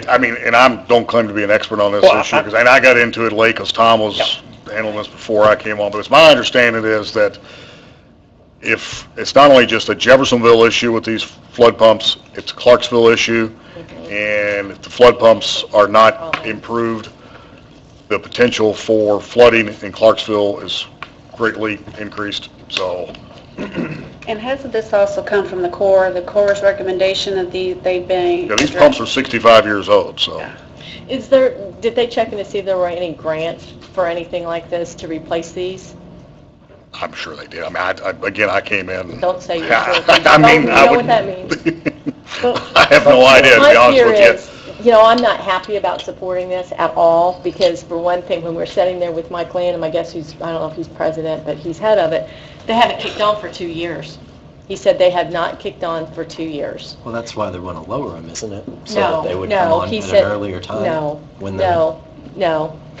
I mean, and I don't claim to be an expert on this issue, because I got into it late because Tom was handling this before I came on, but it's my understanding is that if it's not only just a Jeffersonville issue with these flood pumps, it's a Clarksville issue, and if the flood pumps are not improved, the potential for flooding in Clarksville is greatly increased, so.
And hasn't this also come from the Corps? The Corps' recommendation that they've been...
Yeah, these pumps are 65 years old, so.
Did they check in to see if there were any grants for anything like this to replace these?
I'm sure they did. I mean, I came in.
Don't say you're sure.
I mean,
You know what that means.
I have no idea, to be honest with you.
I'm not happy about supporting this at all, because for one thing, when we're sitting there with Mike Lanham, I guess I don't know if he's president, but he's head of it, they haven't kicked on for 2 years. He said they have not kicked on for 2 years.
Well, that's why they want to lower them, isn't it? So
No,
that they would
no,
come on
he
at
said-
an earlier time?
No.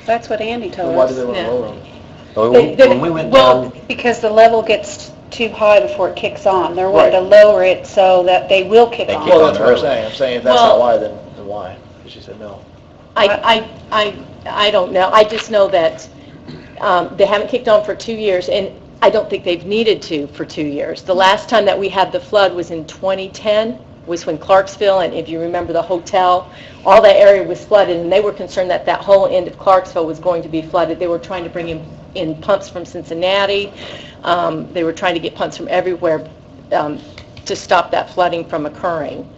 That's what Andy told us.
Why do they want to
Yeah.
lower them?
When we went down,
Because the level gets too high before it kicks on. They're wanting to lower it so that they will kick on.
Well, that's what I'm saying. I'm saying if that's not why, then why? Because she said no.
I don't know. I just know that they haven't kicked on for 2 years, and I don't think they've needed to for 2 years. The last time that we had the flood was in 2010, was when Clarksville, and if you remember the hotel, all that area was flooded, and they were concerned that that whole end of Clarksville was going to be flooded. They were trying to bring in pumps from Cincinnati. They were trying to get pumps from everywhere to stop that flooding from occurring.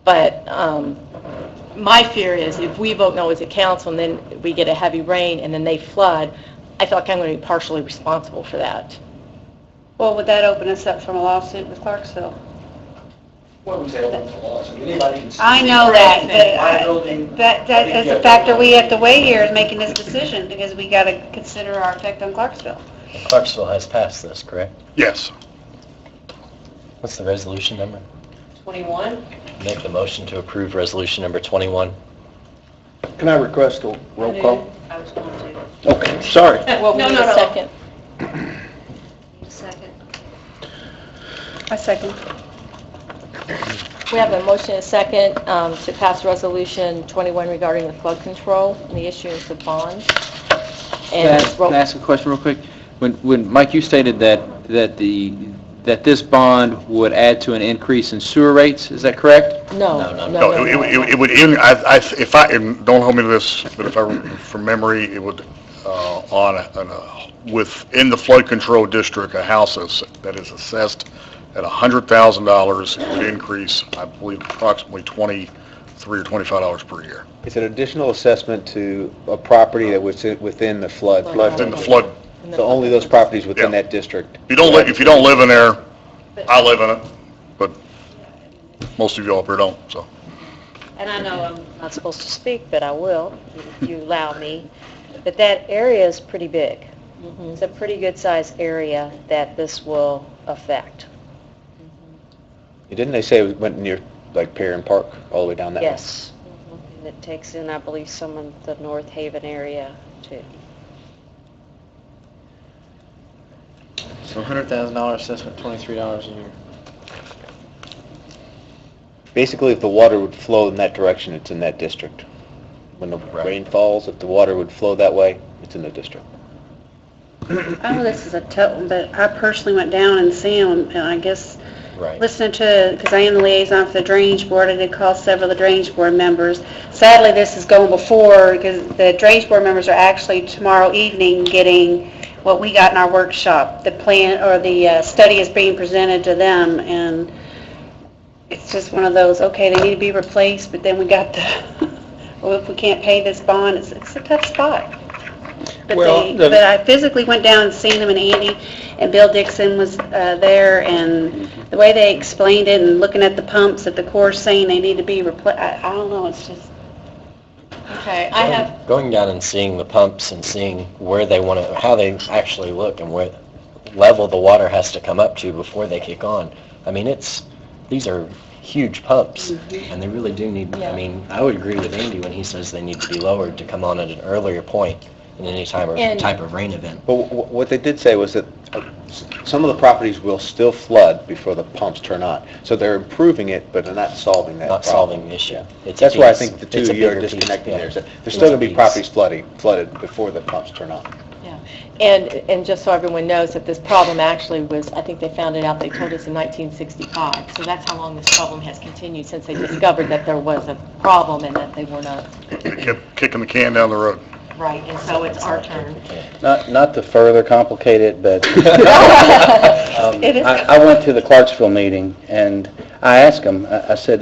But my fear is if we vote no as a council and then we get a heavy rain and then they flood, I feel like I'm going to be partially responsible for that.
Well, would that open us up from a lawsuit with Clarksville?
Well, we say open for laws. I mean, anybody can.
I know that, but that's a factor we have to weigh here is making this decision, because we got to consider our effect on Clarksville.
Clarksville has passed this, correct?
Yes.
What's the resolution number?
21?
Make the motion to approve resolution number 21.
Can I request a roll call?
I was going to.
Okay, sorry.
Well, we need a second.
Second. I second.
We have a motion and a second to pass Resolution 21 regarding the flood control and the issuance of bonds.
Can I ask a question real quick? When Mike, you stated that this bond would add to an increase in sewer rates, is that correct?
No.
It would, and don't hold me to this, but if from memory, it would, within the flood control district, a house that is assessed at $100,000, it would increase, I believe, approximately $23 or $25 per year.
It's an additional assessment to a property that was within the flood.
Within the flood.
So only those properties within that district.
If you don't live in there, I live in it, but most of you up here don't, so.
And I know I'm not supposed to speak, but I will, if you allow me. But that area is pretty big. It's a pretty good-sized area that this will affect.
Didn't they say it went near, like, Perrin Park, all the way down that way?
Yes. And it takes in, I believe, some of the North Haven area, too.
So $100,000 assessment, $23 a year.
Basically, if the water would flow in that direction, it's in that district. When the rain falls, if the water would flow that way, it's in the district.
I know this is a tough one, but I personally went down and seen them, and I guess listening to, because I am the liaison for the Drainage Board, I did call several of the Drainage Board members. Sadly, this is going before, because the Drainage Board members are actually tomorrow evening getting what we got in our workshop. The plan, or the study is being presented to them, and it's just one of those, okay, they need to be replaced, but then we got the, well, if we can't pay this bond, it's a tough spot. But but I physically went down and seen them, and Andy and Bill Dixon was there, and the way they explained it, and looking at the pumps at the Corps saying they need to be replaced, I don't know, it's just...
Okay, I have...
Going down and seeing the pumps and seeing where they want to, how they actually look and where level the water has to come up to before they kick on. I mean, these are huge pumps, and they really do need, I mean, I would agree with Andy when he says they need to be lowered to come on at an earlier point in any type of rain event.
But what they did say was that some of the properties will still flood before the pumps turn on. So they're improving it, but they're not solving that problem.
Not solving the issue.
That's why I think the two of you are disconnecting there. There's still going to be properties flooded before the pumps turn on.
Yeah, and just so everyone knows that this problem actually was, I think they found it out, they told us in 1965. So that's how long this problem has continued, since they discovered that there was a problem and that they were not...
Kept kicking the can down the road.
Right, and so it's our turn.
Not to further complicate it, but I went to the Clarksville meeting, and I asked them, I said,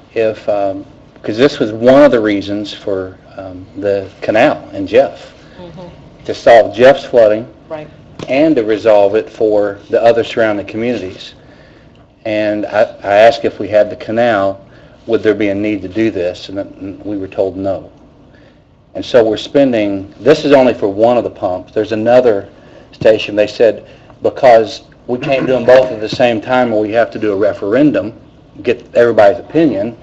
because this was one of the reasons for the canal in Jeff, to solve Jeff's flooding,
right,
and to resolve it for the other surrounding communities. And I asked if we had the canal, would there be a need to do this, and we were told no. And so we're spending, this is only for one of the pumps. There's another station, they said, because we can't do them both at the same time, or we have to do a referendum, get everybody's opinion,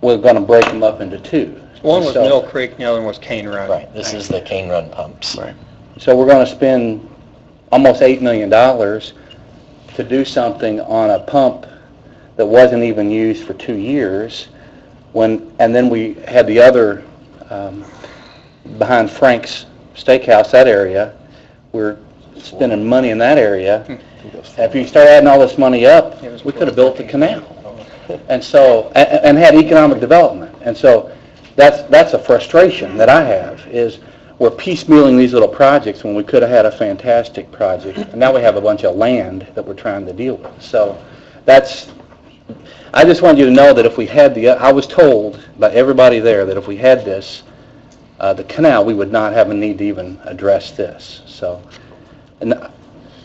we're going to break them up into two. One was Mill Creek, the other one was Cane Run.
Right, this is the Cane Run pumps.
Right. So we're going to spend almost $8 million to do something on a pump that wasn't even used for 2 years, and then we had the other, behind Frank's Steakhouse, that area, we're spending money in that area. If you start adding all this money up, we could have built the canal. And so, and had economic development. And so that's a frustration that I have, is we're piecemealing these little projects when we could have had a fantastic project. And now we have a bunch of land that we're trying to deal with. So I just wanted you to know that if we had I was told by everybody there that if we had this, the canal, we would not have a need to even address this. So, and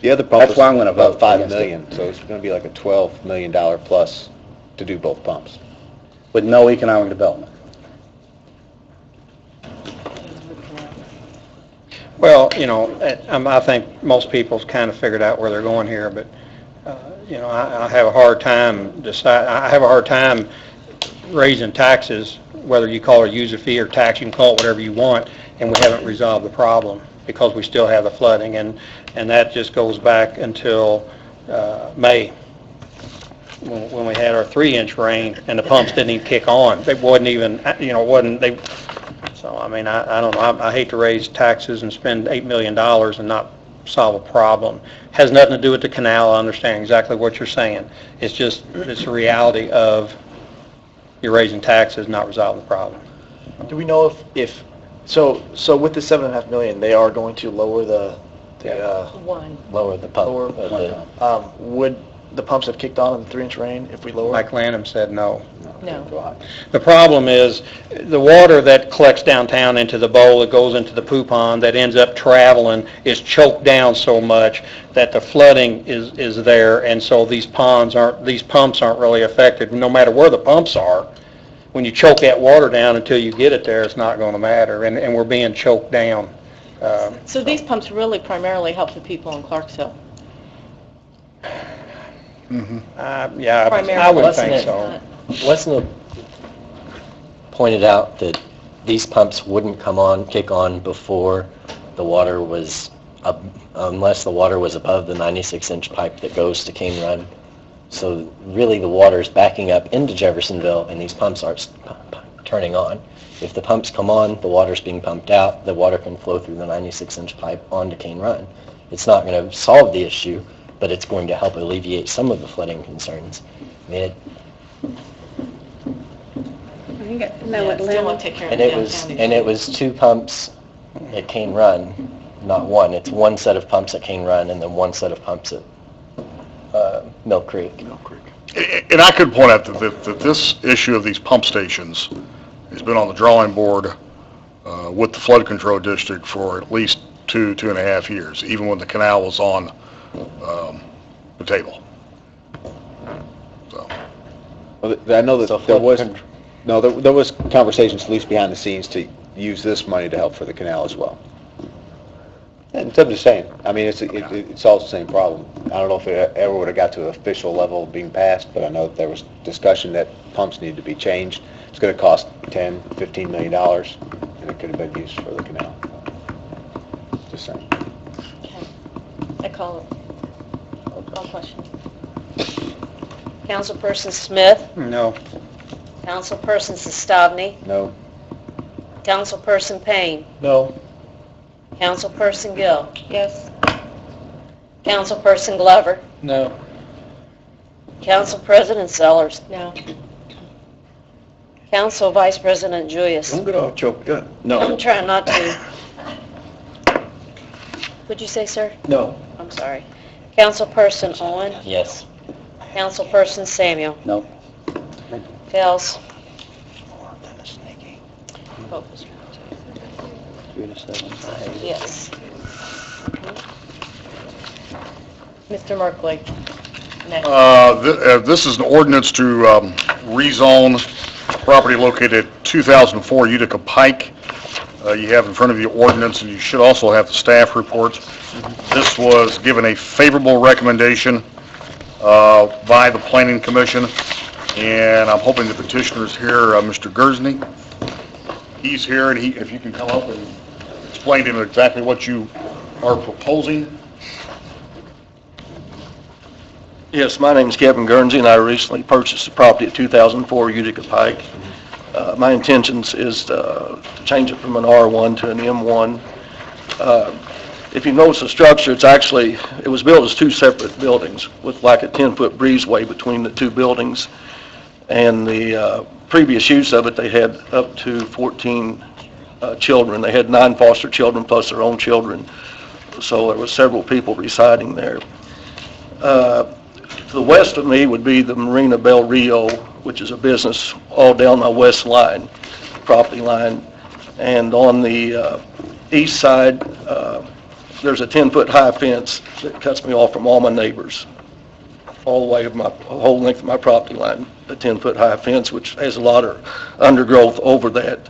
the other pump
that's why I'm going to vote
about $5
against
million,
it.
so it's going to be like a $12 million plus to do both pumps.
With no economic development.
Well, I think most people's kind of figured out where they're going here, but, I have a hard time raising taxes, whether you call it a user fee or tax, you can call it whatever you want, and we haven't resolved the problem because we still have the flooding, and that just goes back until May. when we had our 3-inch rain, and the pumps didn't even kick on. They wasn't even, so, I mean, I don't know, I hate to raise taxes and spend $8 million and not solve a problem. Has nothing to do with the canal, I understand exactly what you're saying. It's just, it's a reality of you're raising taxes, not resolving the problem.
Do we know so with the $7.5 million, they are going to lower the
Lower the pump.
would the pumps have kicked on in the 3-inch rain if we lower?
Mike Lanham said no.
No.
The problem is, the water that collects downtown into the bowl, that goes into the poo pond, that ends up traveling, is choked down so much that the flooding is there, and so these pumps aren't really affected, no matter where the pumps are. When you choke that water down until you get it there, it's not going to matter, and we're being choked down.
So these pumps really primarily help the people in Clarksville?
Yeah, I would think so.
Wasn't it pointed out that these pumps wouldn't kick on before the water was, unless the water was above the 96-inch pipe that goes to Cane Run? So really, the water's backing up into Jeffersonville, and these pumps aren't turning on. If the pumps come on, the water's being pumped out, the water can flow through the 96-inch pipe onto Cane Run. It's not going to solve the issue, but it's going to help alleviate some of the flooding concerns. I mean, it was 2 pumps at Cane Run, not one. It's one set of pumps at Cane Run and then one set of pumps at Mill Creek.
And I could point out that this issue of these pump stations has been on the drawing board with the flood control district for at least 2.5 years, even when the canal was on the table. So.
Well, I know that there was conversations, at least behind the scenes, to use this money to help for the canal as well. And I'm just saying, I mean, it solves the same problem. I don't know if it ever would have got to an official level of being passed, but I know that there was discussion that pumps needed to be changed. It's going to cost $10, $15 million, and it could have been used for the canal. Just saying.
I call question. Councilperson Smith?
No.
Councilperson Sestovny?
No.
Councilperson Payne?
No.
Councilperson Gill?
Yes.
Councilperson Glover?
No.
Council President Sellers?
No.
Council Vice President Julius?
Don't get all choked up.
I'm trying not to. What'd you say, sir?
No.
I'm sorry. Councilperson Owen?
Yes.
Councilperson Samuel?
No.
Fells? Yes.
Mr. Merkley? Next.
This is an ordinance to rezone property located at 2004 Utica Pike. You have in front of you ordinance, and you should also have the staff report. This was given a favorable recommendation by the Planning Commission, and I'm hoping the petitioner's here, Mr. Gersney. He's here, and if you can come up and explain to him exactly what you are proposing.
Yes, my name is Kevin Guernsey, and I recently purchased the property at 2004 Utica Pike. My intentions is to change it from an R1 to an M1. If you notice the structure, it was built as 2 separate buildings with like a 10-foot breezeway between the 2 buildings. And the previous use of it, they had up to 14 children. They had 9 foster children plus their own children. So there were several people residing there. To the west of me would be the Marina Del Rio, which is a business all down my west line, property line. And on the east side, there's a 10-foot high fence that cuts me off from all my neighbors, all the way of my whole length of my property line, a 10-foot high fence, which has a lot of undergrowth over that.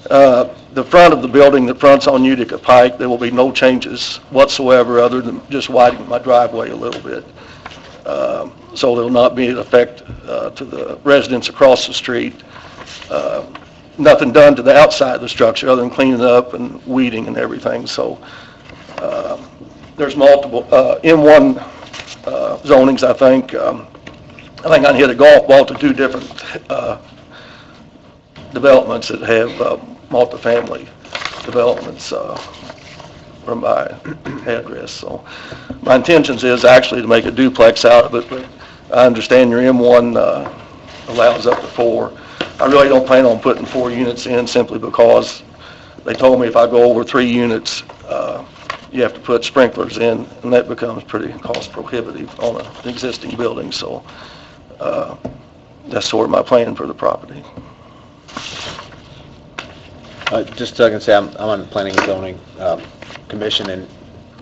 The front of the building that fronts on Utica Pike, there will be no changes whatsoever other than just widening my driveway a little bit. So there will not be an effect to the residents across the street. Nothing done to the outside of the structure other than cleaning up and weeding and everything. So there's multiple M1 zonings, I think. I think I hit a golf ball to 2 different developments that have multifamily developments from my address. So my intentions is actually to make a duplex out of it, but I understand your M1 allows up to 4. I really don't plan on putting 4 units in simply because they told me if I go over 3 units, you have to put sprinklers in, and that becomes pretty cost prohibitive on an existing building. So that's sort of my plan for the property.
Just so I can say, I'm on the Planning and Zoning Commission, and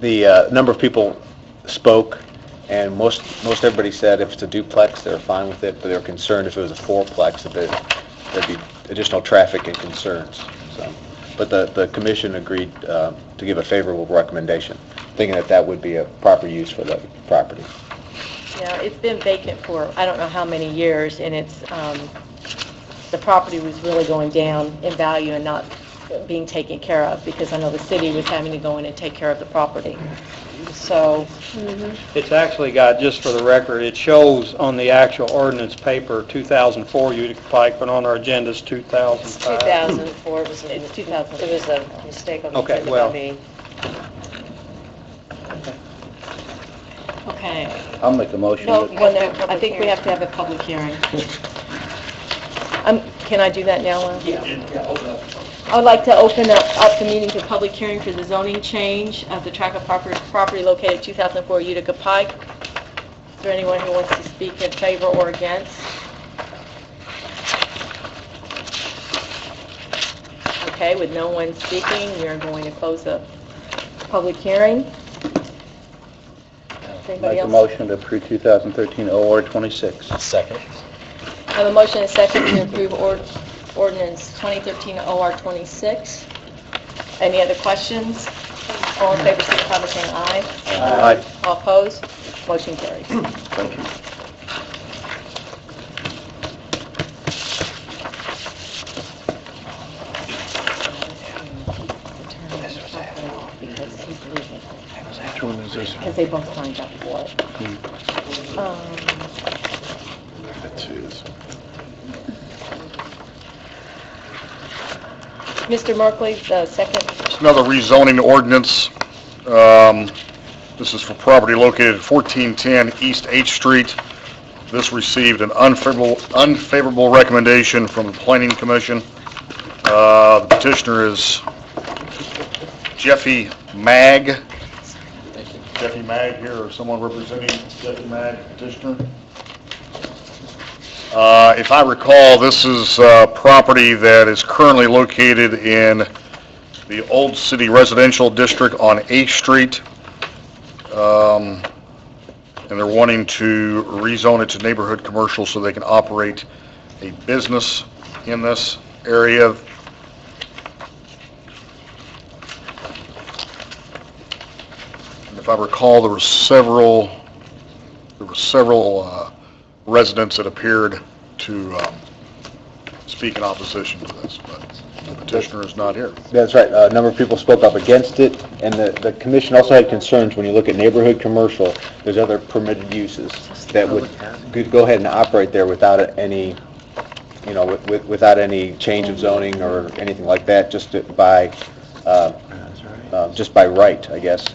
the number of people spoke, and most everybody said if it's a duplex, they're fine with it, but they're concerned if it was a fourplex, that there'd be additional traffic and concerns. So, but the commission agreed to give a favorable recommendation, thinking that that would be a proper use for the property.
Yeah, it's been vacant for I don't know how many years, and it's the property was really going down in value and not being taken care of, because I know the city was having to go in and take care of the property. So,
It's actually got, just for the record, it shows on the actual ordinance paper 2004 Utica Pike, but on our agenda is 2005.
2004,
it's 2000.
it was a mistake on the
Okay,
agenda
well.
by me.
Okay.
I'll make a motion.
No,
that-
well, no, I think we have to have a public hearing. Can I do that now, Lon?
Yeah, open up.
I would like to open up the meeting to public hearing for the zoning change of the tract of property located at 2004 Utica Pike. Is there anyone who wants to speak in favor or against? Okay, with no one speaking, we are going to close the public hearing. Does anybody
Make a
else?
motion to approve 2013 OR 26.
Second.
I have a motion and a second to approve ordinance 2013 OR 26. Any other questions? All in favor, signify by saying aye.
Aye.
All opposed? Motion carries.
Thank you.
Because they both signed up for it. Mr. Merkley, the second.
It's another rezoning ordinance. This is for property located at 1410 East H Street. This received an unfavorable recommendation from the Planning Commission. The petitioner is Jeffy Mag. Jeffy Mag here, or someone representing Jeffy Mag, petitioner. If I recall, this is property that is currently located in the Old City Residential District on H Street. And they're wanting to rezone it to neighborhood commercial so they can operate a business in this area. And if I recall, there were several residents that appeared to speak in opposition to this, but the petitioner is not here.
That's right. A number of people spoke up against it, and the commission also had concerns when you look at neighborhood commercial, there's other permitted uses that could go ahead and operate there without any, without any change of zoning or anything like that, just by right, I guess.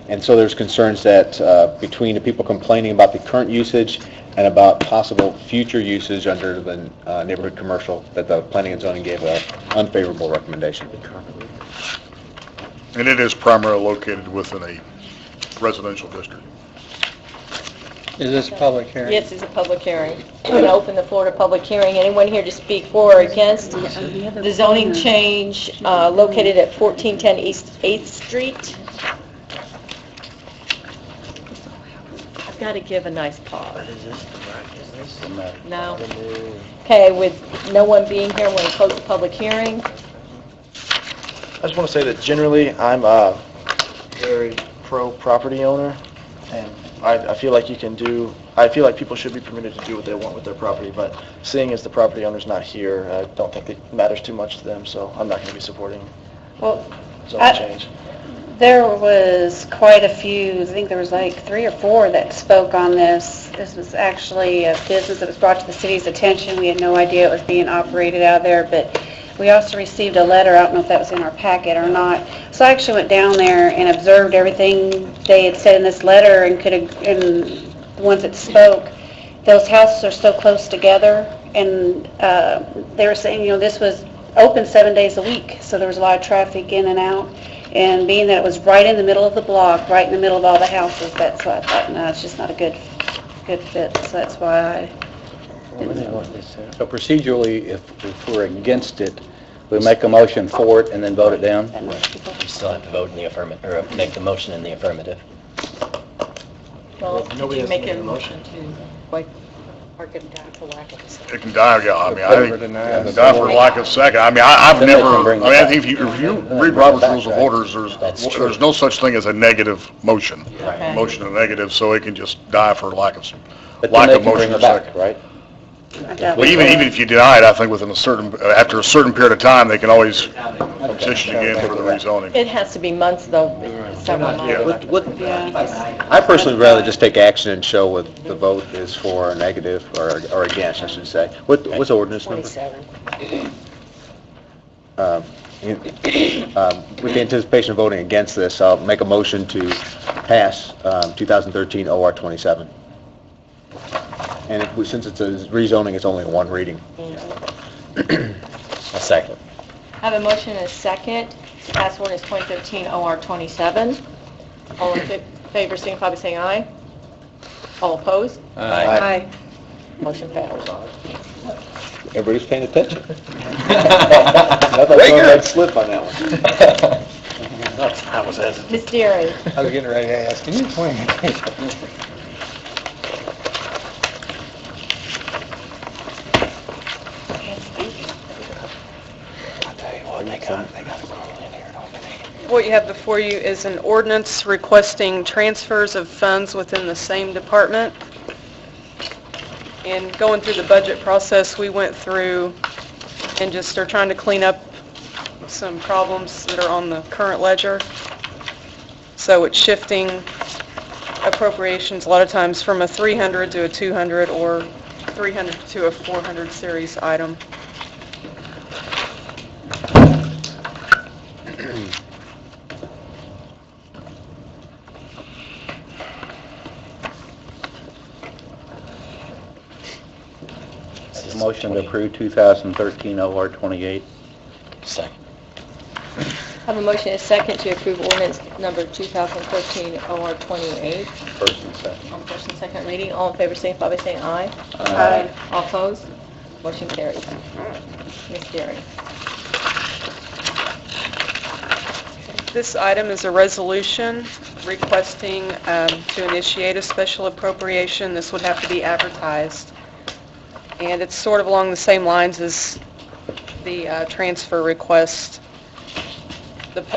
And so there's concerns that between the people complaining about the current usage and about possible future usage under the neighborhood commercial, that the planning and zoning gave an unfavorable recommendation.
And it is primarily located within a residential district.
Is this a public hearing?
Yes, it's a public hearing. I'm going to open the floor to public hearing. Anyone here to speak for or against the zoning change located at 1410 East 8th Street? I've got to give a nice pause. No? Okay, with no one being here, we're going to close the public hearing.
I just want to say that generally, I'm a very pro-property owner, and I feel like I feel like people should be permitted to do what they want with their property, but seeing as the property owner's not here, I don't think it matters too much to them, so I'm not going to be supporting
Well,
zone change.
There was quite a few, I think there was like 3 or 4 that spoke on this. This was actually a business that was brought to the city's attention. We had no idea it was being operated out there, but we also received a letter, I don't know if that was in our packet or not. So I actually went down there and observed everything they had said in this letter and and the ones that spoke. Those houses are so close together, and they were saying, this was open 7 days a week, so there was a lot of traffic in and out. And being that it was right in the middle of the block, right in the middle of all the houses, that's why I thought, no, it's just not a good fit. So that's why
So procedurally, if we're against it, we make a motion for it and then vote it down?
You still have to vote in the affirmative, or make the motion in the affirmative.
Well,
Nobody
you
has to
make
make
a
a
motion to, like, or can die for lack of a second.
It can die, yeah, I mean, I think,
Deny.
it can die for lack of second. I mean, I've
Then they
never,
can bring it
I
back.
think if you read Robert's Rules of Orders,
That's true.
there's no such thing as a negative motion.
Okay.
Motion and negative, so it can just die for lack of
But then they can
motion
bring
or
it back,
second.
right?
Well, even if you deny it, I think after a certain period of time, they can always petition again for the rezoning.
It has to be months, though, several months.
I personally would rather just take action and show what the vote is for, or negative, or against, I should say. What's the ordinance number?
27.
With the anticipation of voting against this, I'll make a motion to pass 2013 OR 27. And since it's a rezoning, it's only 1 reading.
A second.
I have a motion and a second to pass ordinance 2013 OR 27. All in favor, signify by saying aye. All opposed?
Aye.
Motion passed.
Everybody's paying attention. I thought someone had slip on that one.
I was hesitant.
Ms. Deary?
I was getting ready to ask, can you explain?
What you have before you is an ordinance requesting transfers of funds within the same department. And going through the budget process, we went through and just are trying to clean up some problems that are on the current ledger. So it's shifting appropriations a lot of times from a 300 to a 200 or 300 to a 400 series item.
Motion to approve 2013 OR 28.
Second.
I have a motion and a second to approve ordinance number 2013 OR 28
First and second.
on first and second reading. All in favor, signify by saying aye.
Aye.
All opposed? Motion carries. Ms. Deary?
This item is a resolution requesting to initiate a special appropriation. This would have to be advertised. And it's sort of along the same lines as the transfer request.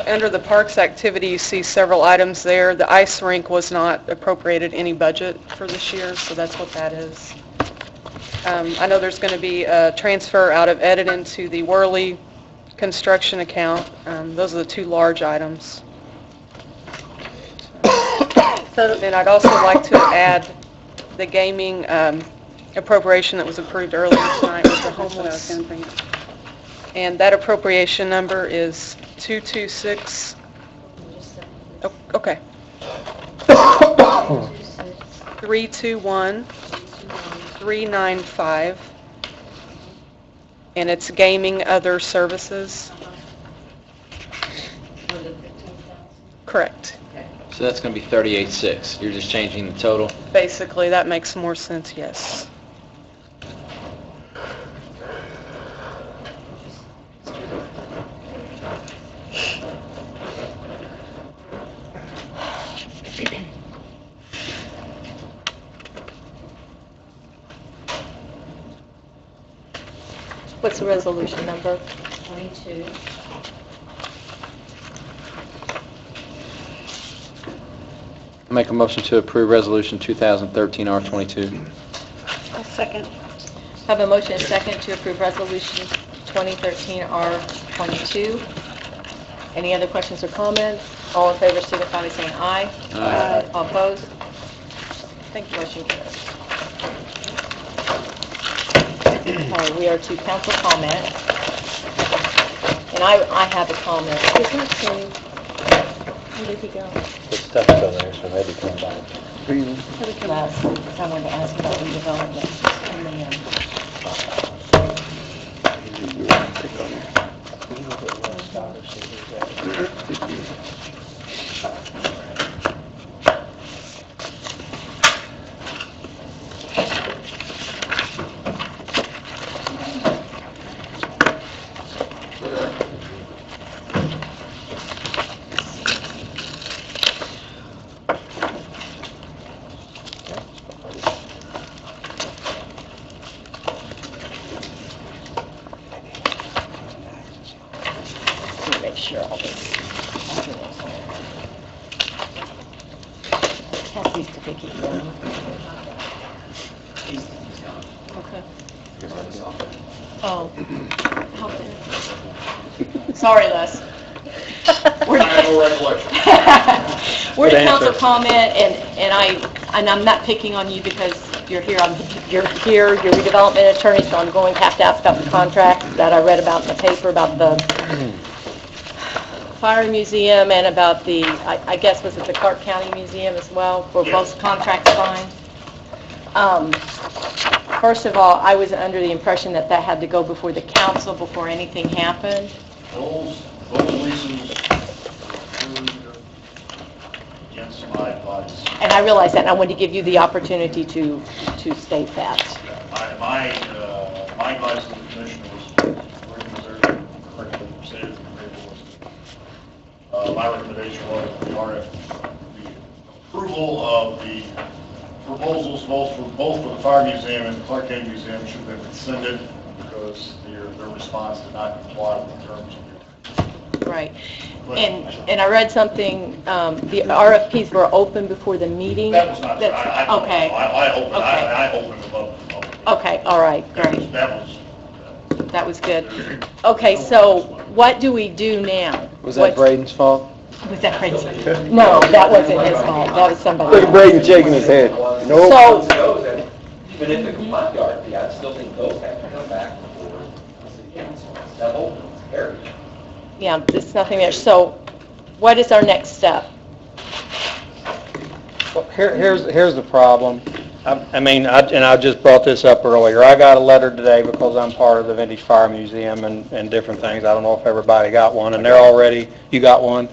Under the parks activity, you see several items there. The ice rink was not appropriated any budget for this year, so that's what that is. I know there's going to be a transfer out of edit into the Worley construction account. Those are the 2 large items. And I'd also like to add the gaming appropriation that was approved earlier tonight with the homeless. And that appropriation number is 226, oh, okay. 321-395. And it's gaming other services. Correct.
So that's going to be 38.6. You're just changing the total?
Basically, that makes more sense, yes.
What's the resolution number?
22.
Make a motion to approve Resolution 2013 R22.
I'll second.
I have a motion and a second to approve resolution 2013 R22. Any other questions or comments? All in favor, signify by saying aye.
Aye.
All opposed? Thank you, motion carries. All right, we are to council comment. And I have a comment. Where did he go?
The stuff's over there, so maybe come back.
Last, I wanted to ask about redevelopment. And then, let me make sure all this. Pass these to Vicki. Okay. Oh. Okay. Sorry, Les. We're We're to council comment, and I'm not picking on you because you're here, you're redevelopment attorney, so I'm going to have to ask about the contract that I read about in the paper about the fire museum and about the, I guess, was it the Clark County Museum as well, were both contracts signed? First of all, I was under the impression that that had to go before the council before anything happened.
Those leases approved against my advice.
And I realize that, and I wanted to give you the opportunity to state that.
My advice to the commission was, correctly stated in the paper, was, my recommendation was the approval of the proposals both for the fire museum and the Clark County Museum should have been rescinded because their response did not comply with the terms of the
Right. And I read something, the RFPs were open before the meeting?
That was not,
Okay.
I opened them up.
Okay, all right, great.
That
was good. Okay, so what do we do now?
Was that Braden's fault?
Was that Braden's? No, that wasn't his fault. That was somebody
Look at
else.
Braden shaking his head. Nope.
So,
Even if it's a front yard fee, I still think those have to come back before the city council. That whole area.
yeah, it's nothing there. So what is our next step?
Well, here's the problem. I just brought this up earlier. I got a letter today because I'm part of the Vintage Fire Museum and different things. I don't know if everybody got one, and you got one,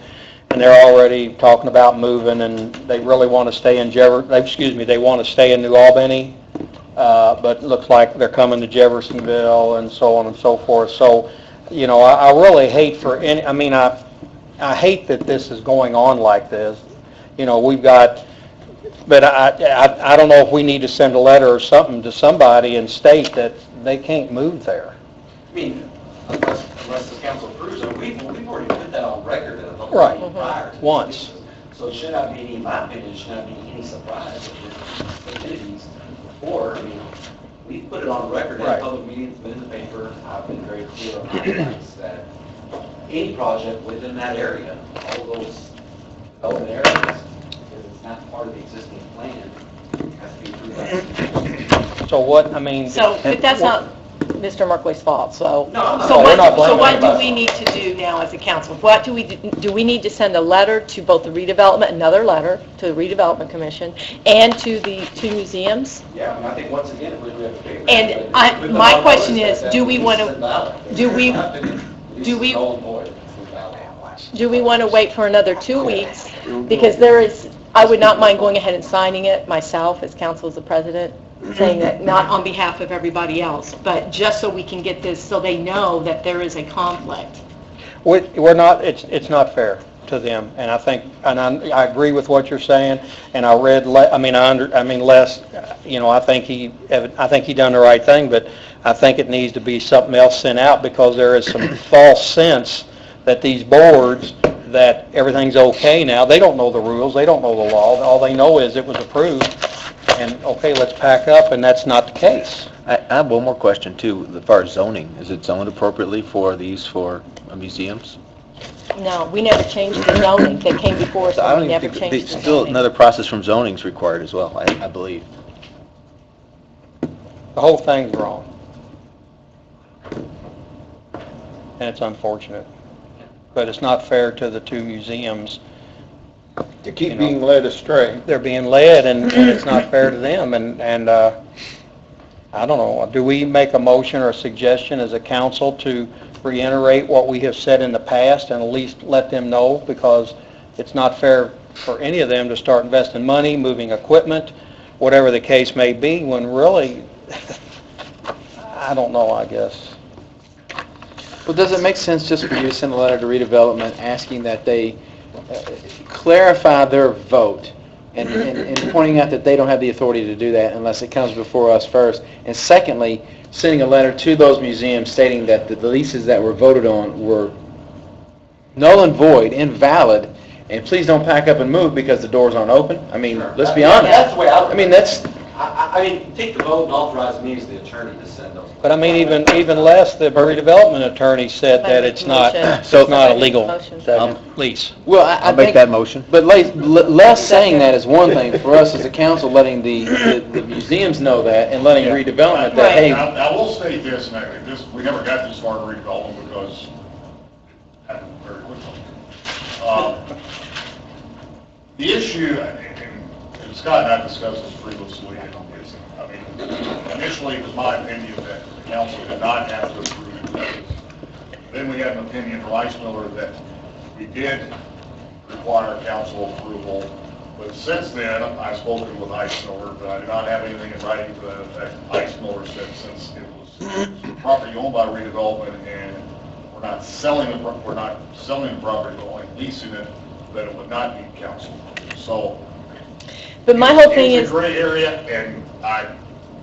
and they're already talking about moving, and they really want to stay in they want to stay in New Albany, but it looks like they're coming to Jeffersonville and so on and so forth. So, I really hate I hate that this is going on like this. We've got, but I don't know if we need to send a letter or something to somebody and state that they can't move there.
I mean, unless the council approves it, we've already put that on record in a public
Right.
meeting prior.
Once.
So it should not be, in my opinion, it should not be any surprise if the entities before, we've put it on record in a
Right.
public meeting, it's been in the paper, I've been very clear on my points that any project within that area, all of those development areas, if it's not part of the existing plan, has to be approved by the city.
So what,
But that's not Mr. Merkley's fault, so.
No,
So
we're not
what
blaming
do
anybody.
we need to do now as a council? What do we need to send a letter to both the redevelopment, another letter to the redevelopment commission, and to the two museums?
Yeah, I think once again, if we have a paper.
And my question is, do we want to, do we want to wait for another 2 weeks? Because I would not mind going ahead and signing it myself as council as the president, saying that not on behalf of everybody else, but just so we can get this, so they know that there is a conflict.
We're not, it's not fair to them, and I think, and I agree with what you're saying, and I read, Les, I think he done the right thing, but I think it needs to be something else sent out, because there is some false sense that these boards, that everything's okay now. They don't know the rules, they don't know the law, all they know is it was approved, and okay, let's pack up, and that's not the case.
I have one more question too, as far as zoning. Is it zoned appropriately for these, for museums?
No, we never changed the zoning that came before us,
So I
and
don't
we
even
never
think,
changed the
still
zoning.
another process from zoning is required as well, I believe.
The whole thing's wrong. And it's unfortunate. But it's not fair to the two museums.
To keep being led astray.
They're being led, and it's not fair to them, and I don't know, do we make a motion or a suggestion as a council to reiterate what we have said in the past and at least let them know, because it's not fair for any of them to start investing money, moving equipment, whatever the case may be, when really, I don't know, I guess.
Well, does it make sense just for you to send a letter to redevelopment asking that they clarify their vote and pointing out that they don't have the authority to do that unless it comes before us first? And secondly, sending a letter to those museums stating that the leases that were voted on were null and void, invalid, and please don't pack up and move because the doors aren't open? I mean, let's be honest.
That's the way I would.
I mean, that's...
I mean, take the vote and authorize me as the attorney to send those.
But I mean, even less, the redevelopment attorney said that it's not a legal lease.
Well, I
I'll make
think-
that motion.
But Les saying that is one thing. For us as a council, letting the museums know that and letting redevelopment that, hey,
I will state this, and we never got this far to redevelopment because it happened very quickly. The issue, and Scott and I discussed this previously, is, I mean, initially it was my opinion that the council did not have to approve it. Then we had an opinion from Ice Miller that we did require council approval. But since then, I've spoken with Ice Miller, but I do not have anything in writing to that effect. Ice Miller said since it was property owned by redevelopment and we're not selling the property, but only leasing it, that it would not need council. So.
But my whole thing
It's
is,
a gray area, and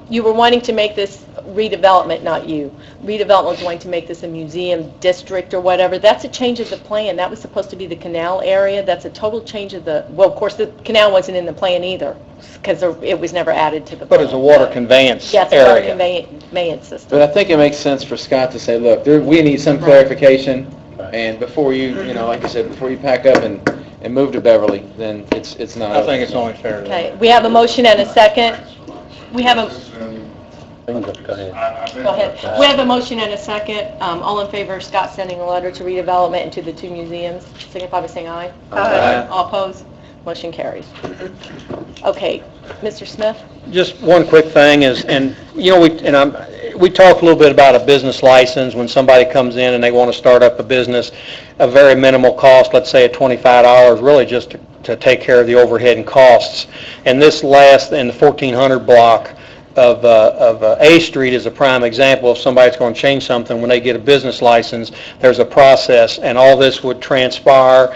you were wanting to make this redevelopment, not you. Redevelopment was wanting to make this a museum district or whatever. That's a change of the plan. That was supposed to be the canal area. That's a total change of the, well, of course, the canal wasn't in the plan either, because it was never added to the plan.
But it's a water conveyance
Yes, a water
area.
conveyance system.
but I think it makes sense for Scott to say, look, we need some clarification, and before you, like I said, before you pack up and move to Beverly, then it's not.
I think it's only fair to them.
Okay, we have a motion and a second. We have a,
Go ahead.
go ahead. We have a motion and a second. All in favor of Scott sending a letter to redevelopment and to the two museums, signify by saying aye.
Aye.
All opposed? Motion carries. Okay, Mr. Smith?
Just one quick thing is, and you know, we talked a little bit about a business license when somebody comes in and they want to start up a business, a very minimal cost, let's say at $25, really just to take care of the overhead and costs. And this last, in the 1400 block of A Street is a prime example. If somebody's going to change something, when they get a business license, there's a process, and all this would transpire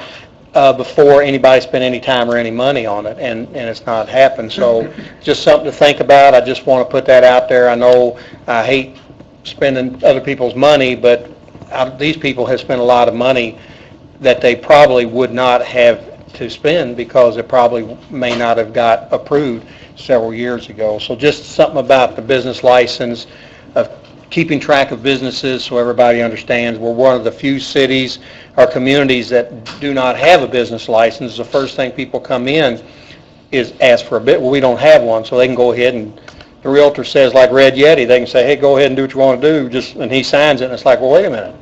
before anybody spent any time or any money on it, and it's not happened. So just something to think about. I just want to put that out there. I know I hate spending other people's money, but these people have spent a lot of money that they probably would not have to spend because it probably may not have got approved several years ago. So just something about the business license, of keeping track of businesses so everybody understands. We're one of the few cities or communities that do not have a business license. The first thing people come in is ask for a bit. Well, we don't have one, so they can go ahead and the realtor says, like Red Yeti, they can say, hey, go ahead and do what you want to do, and he signs it, and it's like, well, wait a minute.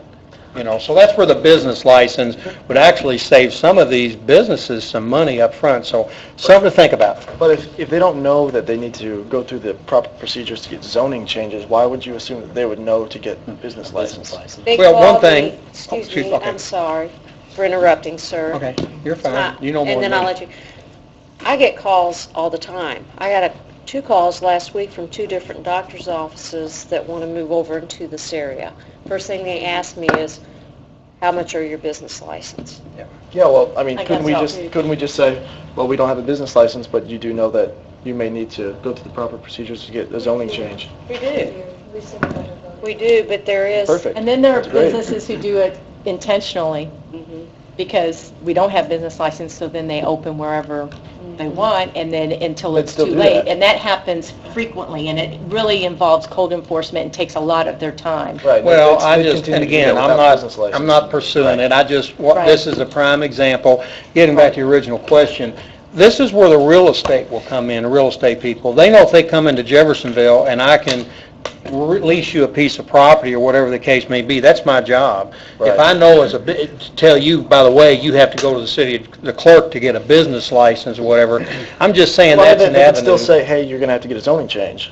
You know, so that's where the business license would actually save some of these businesses some money up front. So something to think about.
But if they don't know that they need to go through the proper procedures to get zoning changes, why would you assume that they would know to get a business license?
They
Well, one
called me-
thing-
Excuse me,
okay.
I'm sorry for interrupting, sir.
Okay, you're fine.
Not-
You know more
And
than
then
me.
I'll let you, I get calls all the time. I got two calls last week from two different doctor's offices that want to move over into this area. First thing they ask me is, how much are your business license?
Yeah, well, I mean,
I
couldn't
guess
we just say, well, we don't have a business license, but you do know that you may need to go through the proper procedures to get a zoning change?
We do. We do, but there is...
Perfect.
And then there are
That's great.
businesses who do it intentionally. because we don't have business license, so then they open wherever they want, and then until it's
still
too
do
late.
that.
And that happens frequently, and it really involves code enforcement and takes a lot of their time.
Right.
Well,
they-
I
they
just,
continue
and
to do
again,
that
I'm
without business
not, I'm
license.
not pursuing it, I just,
Right.
this is a prime example, getting back to your original question, this is where the real estate will come in, the real estate people. They know if they come into Jeffersonville and I can lease you a piece of property or whatever the case may be, that's my job.
Right.
If I know as a, tell you, by the way, you have to go to the city, the clerk to get a business license or whatever, I'm just saying
Well,
that's
they
an
can still
avenue.
say, hey, you're going to have to get a zoning change.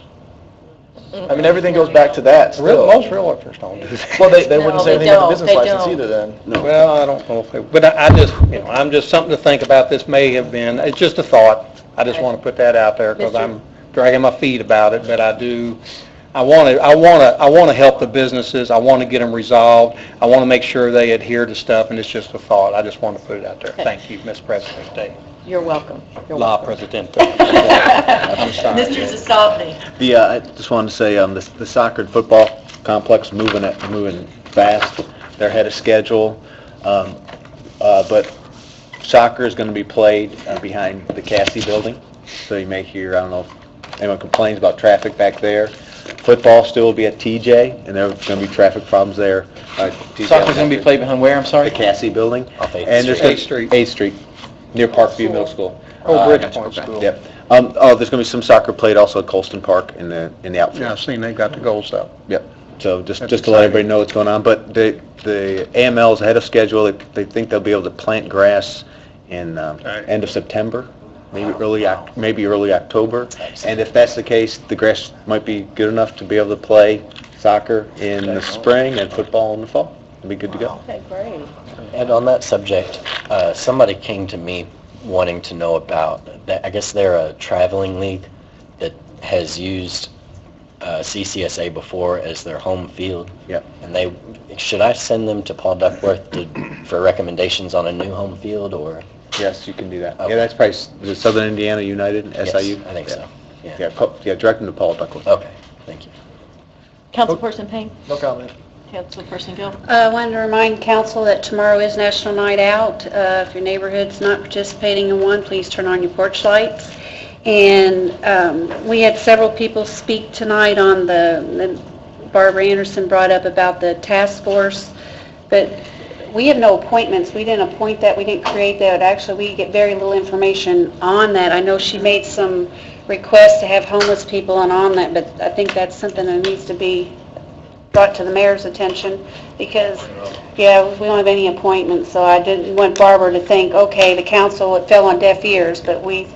I mean, everything goes back to that still.
Most realtors don't do that.
Well, they wouldn't
No,
say
they
anything about
don't.
the business
They
license
don't.
either then.
Well, I don't know if they, but I just, I'm just something to think about. This may have been, it's just a thought. I just want to put that out there because
Mr.
I'm dragging my feet about it, but I want to help the businesses. I want to get them resolved. I want to make sure they adhere to stuff, and it's just a thought. I just want to put it out there.
Okay.
Thank you, Ms. President.
You're welcome. You're
La
welcome.
Presidente. I'm sorry.
Mr. Zasavny.
I just wanted to say, the soccer and football complex moving fast. They're ahead of schedule. But soccer is going to be played behind the Cassie building. So you may hear, I don't know if anyone complains about traffic back there. Football still will be at TJ, and there's going to be traffic problems there.
Soccer's going to be played behind where, I'm sorry?
The Cassie building.
Off 8th
And there's
Street. 8th Street.
8th Street, near Parkview Middle School.
Oh, Bridgeport School.
Yep. There's going to be some soccer played also at Colston Park in the outfield.
Yeah, I've seen they got the goals up.
Yep. So just
That's
to let
exciting.
everybody know what's going on, but the AML is ahead of schedule. They think they'll be able to plant grass in end of September, maybe early October. And if that's the case, the grass might be good enough to be able to play soccer in the spring and football in the fall. It'll be good to go.
Okay, great.
And on that subject, somebody came to me wanting to know about, I guess they're a traveling league that has used CCSA before as their home field.
Yep.
And should I send them to Paul Duckworth for recommendations on a new home field, or?
Yes, you can do that.
Okay.
Yeah, that's probably, is it Southern Indiana United, SIU?
Yes, I think so.
Yeah, direct them to Paul Duckworth.
Okay, thank you.
Councilperson Payne?
No comment.
Councilperson Gill?
I wanted to remind council that tomorrow is National Night Out. If your neighborhood's not participating in one, please turn on your porch lights. And we had several people speak tonight on Barbara Anderson brought up about the task force, but we have no appointments. We didn't appoint that. We didn't create that. Actually, we get very little information on that. I know she made some requests to have homeless people on that, but I think that's something that needs to be brought to the mayor's attention because, yeah, we don't have any appointments, so I didn't want Barbara to think, okay, the council, it fell on deaf ears, but we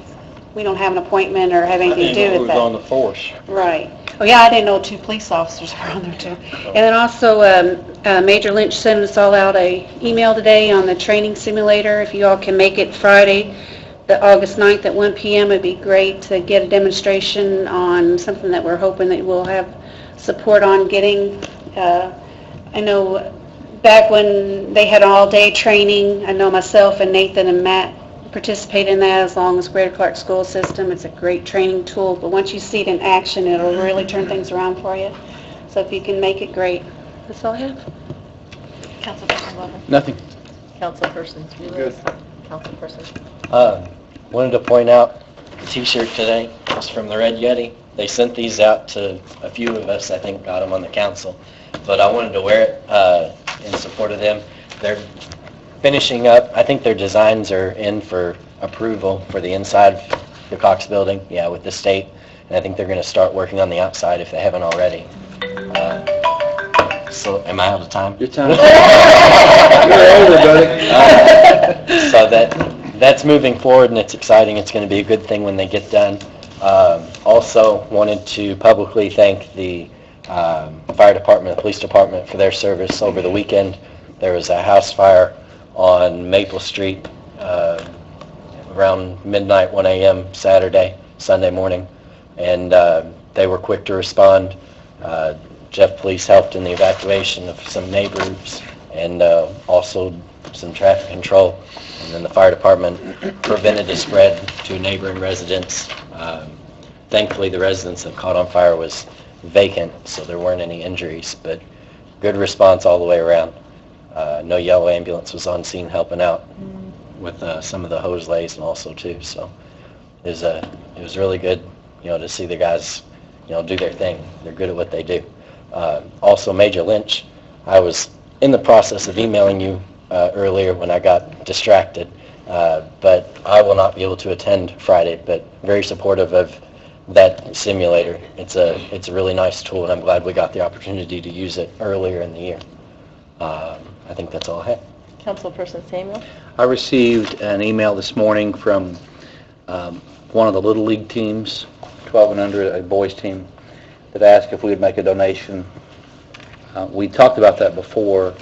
don't have an appointment or have anything to do with that.
Who's on the force?
Right. Oh, yeah, I didn't know 2 police officers were on there, too. And then also, Major Lynch sent us all out a email today on the training simulator. If you all can make it Friday, the August 9th at 1 p.m., it'd be great to get a demonstration on something that we're hoping that we'll have support on getting. I know back when they had all-day training, I know myself and Nathan and Matt participate in that as long as Greater Clark School System. It's a great training tool, but once you see it in action, it'll really turn things around for you. So if you can make it, great. That's all I have.
Councilperson Glover?
Nothing.
Councilperson Lewis? Councilperson?
Wanted to point out the t-shirt today. It's from the Red Yeti. They sent these out to a few of us, I think got them on the council, but I wanted to wear it in support of them. They're finishing up, I think their designs are in for approval for the inside of the Cox building, with the state, and I think they're going to start working on the outside if they haven't already. So, am I out of time?
Your time.
You're over, buddy.
So that's moving forward, and it's exciting. It's going to be a good thing when they get done. Also wanted to publicly thank the fire department, the police department for their service over the weekend. There was a house fire on Maple Street around midnight, 1 a.m. Sunday morning, and they were quick to respond. Jeff Police helped in the evacuation of some neighbors and also some traffic control. And then the fire department prevented a spread to neighboring residents. Thankfully, the residence that caught on fire was vacant, so there weren't any injuries, but good response all the way around. No Yellow Ambulance was on scene helping out with some of the hose lays and also too, so it was really good, to see the guys, do their thing. They're good at what they do. Also, Major Lynch, I was in the process of emailing you earlier when I got distracted, but I will not be able to attend Friday, but very supportive of that simulator. It's a really nice tool, and I'm glad we got the opportunity to use it earlier in the year. I think that's all I have.
Councilperson Samuel?
I received an email this morning from one of the Little League teams, 12 and under, a boys team, that asked if we would make a donation. We talked about that before.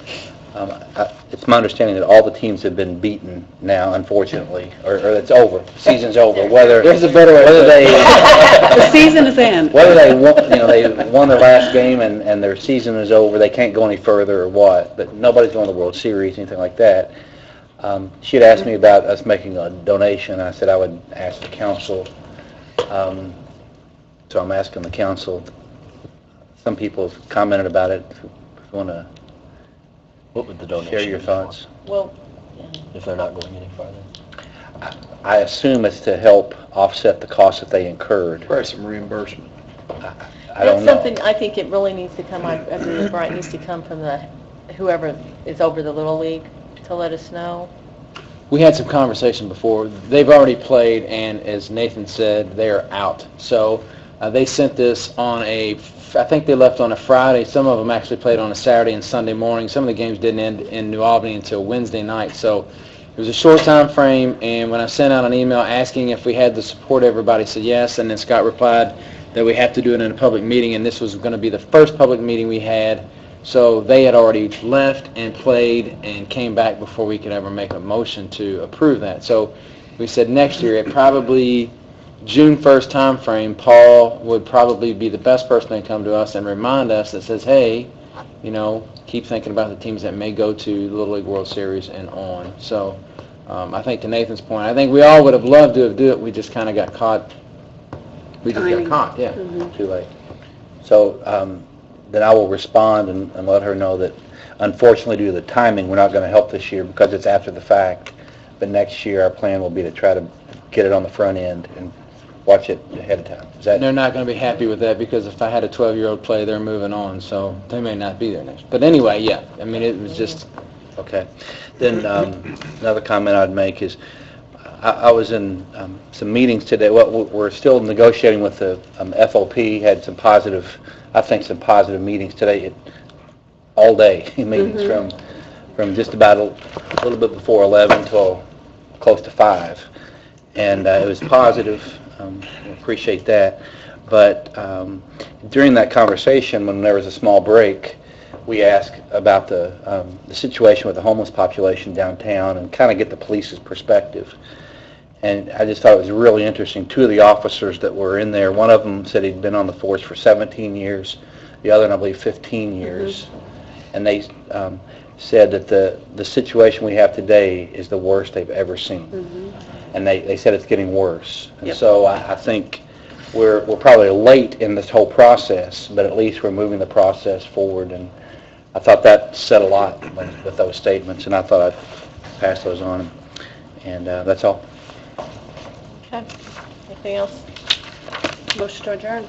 It's my understanding that all the teams have been beaten now, unfortunately, or it's over. Season's over.
There's a better way.
Whether they
The season is in.
whether they won, they won their last game and their season is over, they can't go any further or what. But nobody's going to the World Series, anything like that. She had asked me about us making a donation. I said I would ask the council. So I'm asking the council. Some people have commented about it. If you want to
What would the donation
share your
be
thoughts.
Well,
for, if they're not going any farther?
I assume it's to help offset the costs that they incurred.
Probably some reimbursement.
I don't
that's
know.
something, I think it really needs to come, I agree with Brian, it needs to come from whoever is over the Little League to let us know.
We had some conversation before. They've already played, and as Nathan said, they're out. So they sent this on I think they left on a Friday. Some of them actually played on a Saturday and Sunday morning. Some of the games didn't end in New Albany until Wednesday night. So it was a short time frame, and when I sent out an email asking if we had the support, everybody said yes, and then Scott replied that we have to do it in a public meeting, and this was going to be the first public meeting we had. So they had already left and played and came back before we could ever make a motion to approve that. So we said next year, at probably June 1st time frame, Paul would probably be the best person to come to us and remind us that says, hey, keep thinking about the teams that may go to the Little League World Series and on. So I think to Nathan's point, I think we all would have loved to have done it. We just kind of got caught. We just got caught, yeah.
Too late. So then I will respond and let her know that unfortunately due to the timing, we're not going to help this year because it's after the fact. But next year, our plan will be to try to get it on the front end and watch it ahead of time. Is that?
They're not going to be happy with that because if I had a 12-year-old play, they're moving on, so they may not be there next. But anyway, yeah, I mean, it was just...
Okay. Then another comment I'd make is I was in some meetings today. Well, we're still negotiating with the FOP, had some positive meetings today, all day meetings from just about a little bit before 11 till close to 5. And it was positive. Appreciate that. But during that conversation, when there was a small break, we asked about the situation with the homeless population downtown and kind of get the police's perspective. And I just thought it was really interesting. 2 of the officers that were in there, one of them said he'd been on the force for 17 years, the other, I believe, 15 years. And they said that the situation we have today is the worst they've ever seen. And they said it's getting worse. And so I think we're probably late in this whole process, but at least we're moving the process forward. And I thought that said a lot with those statements, and I thought I'd pass those on. And that's all.
Okay. Anything else?
Motion to adjourn.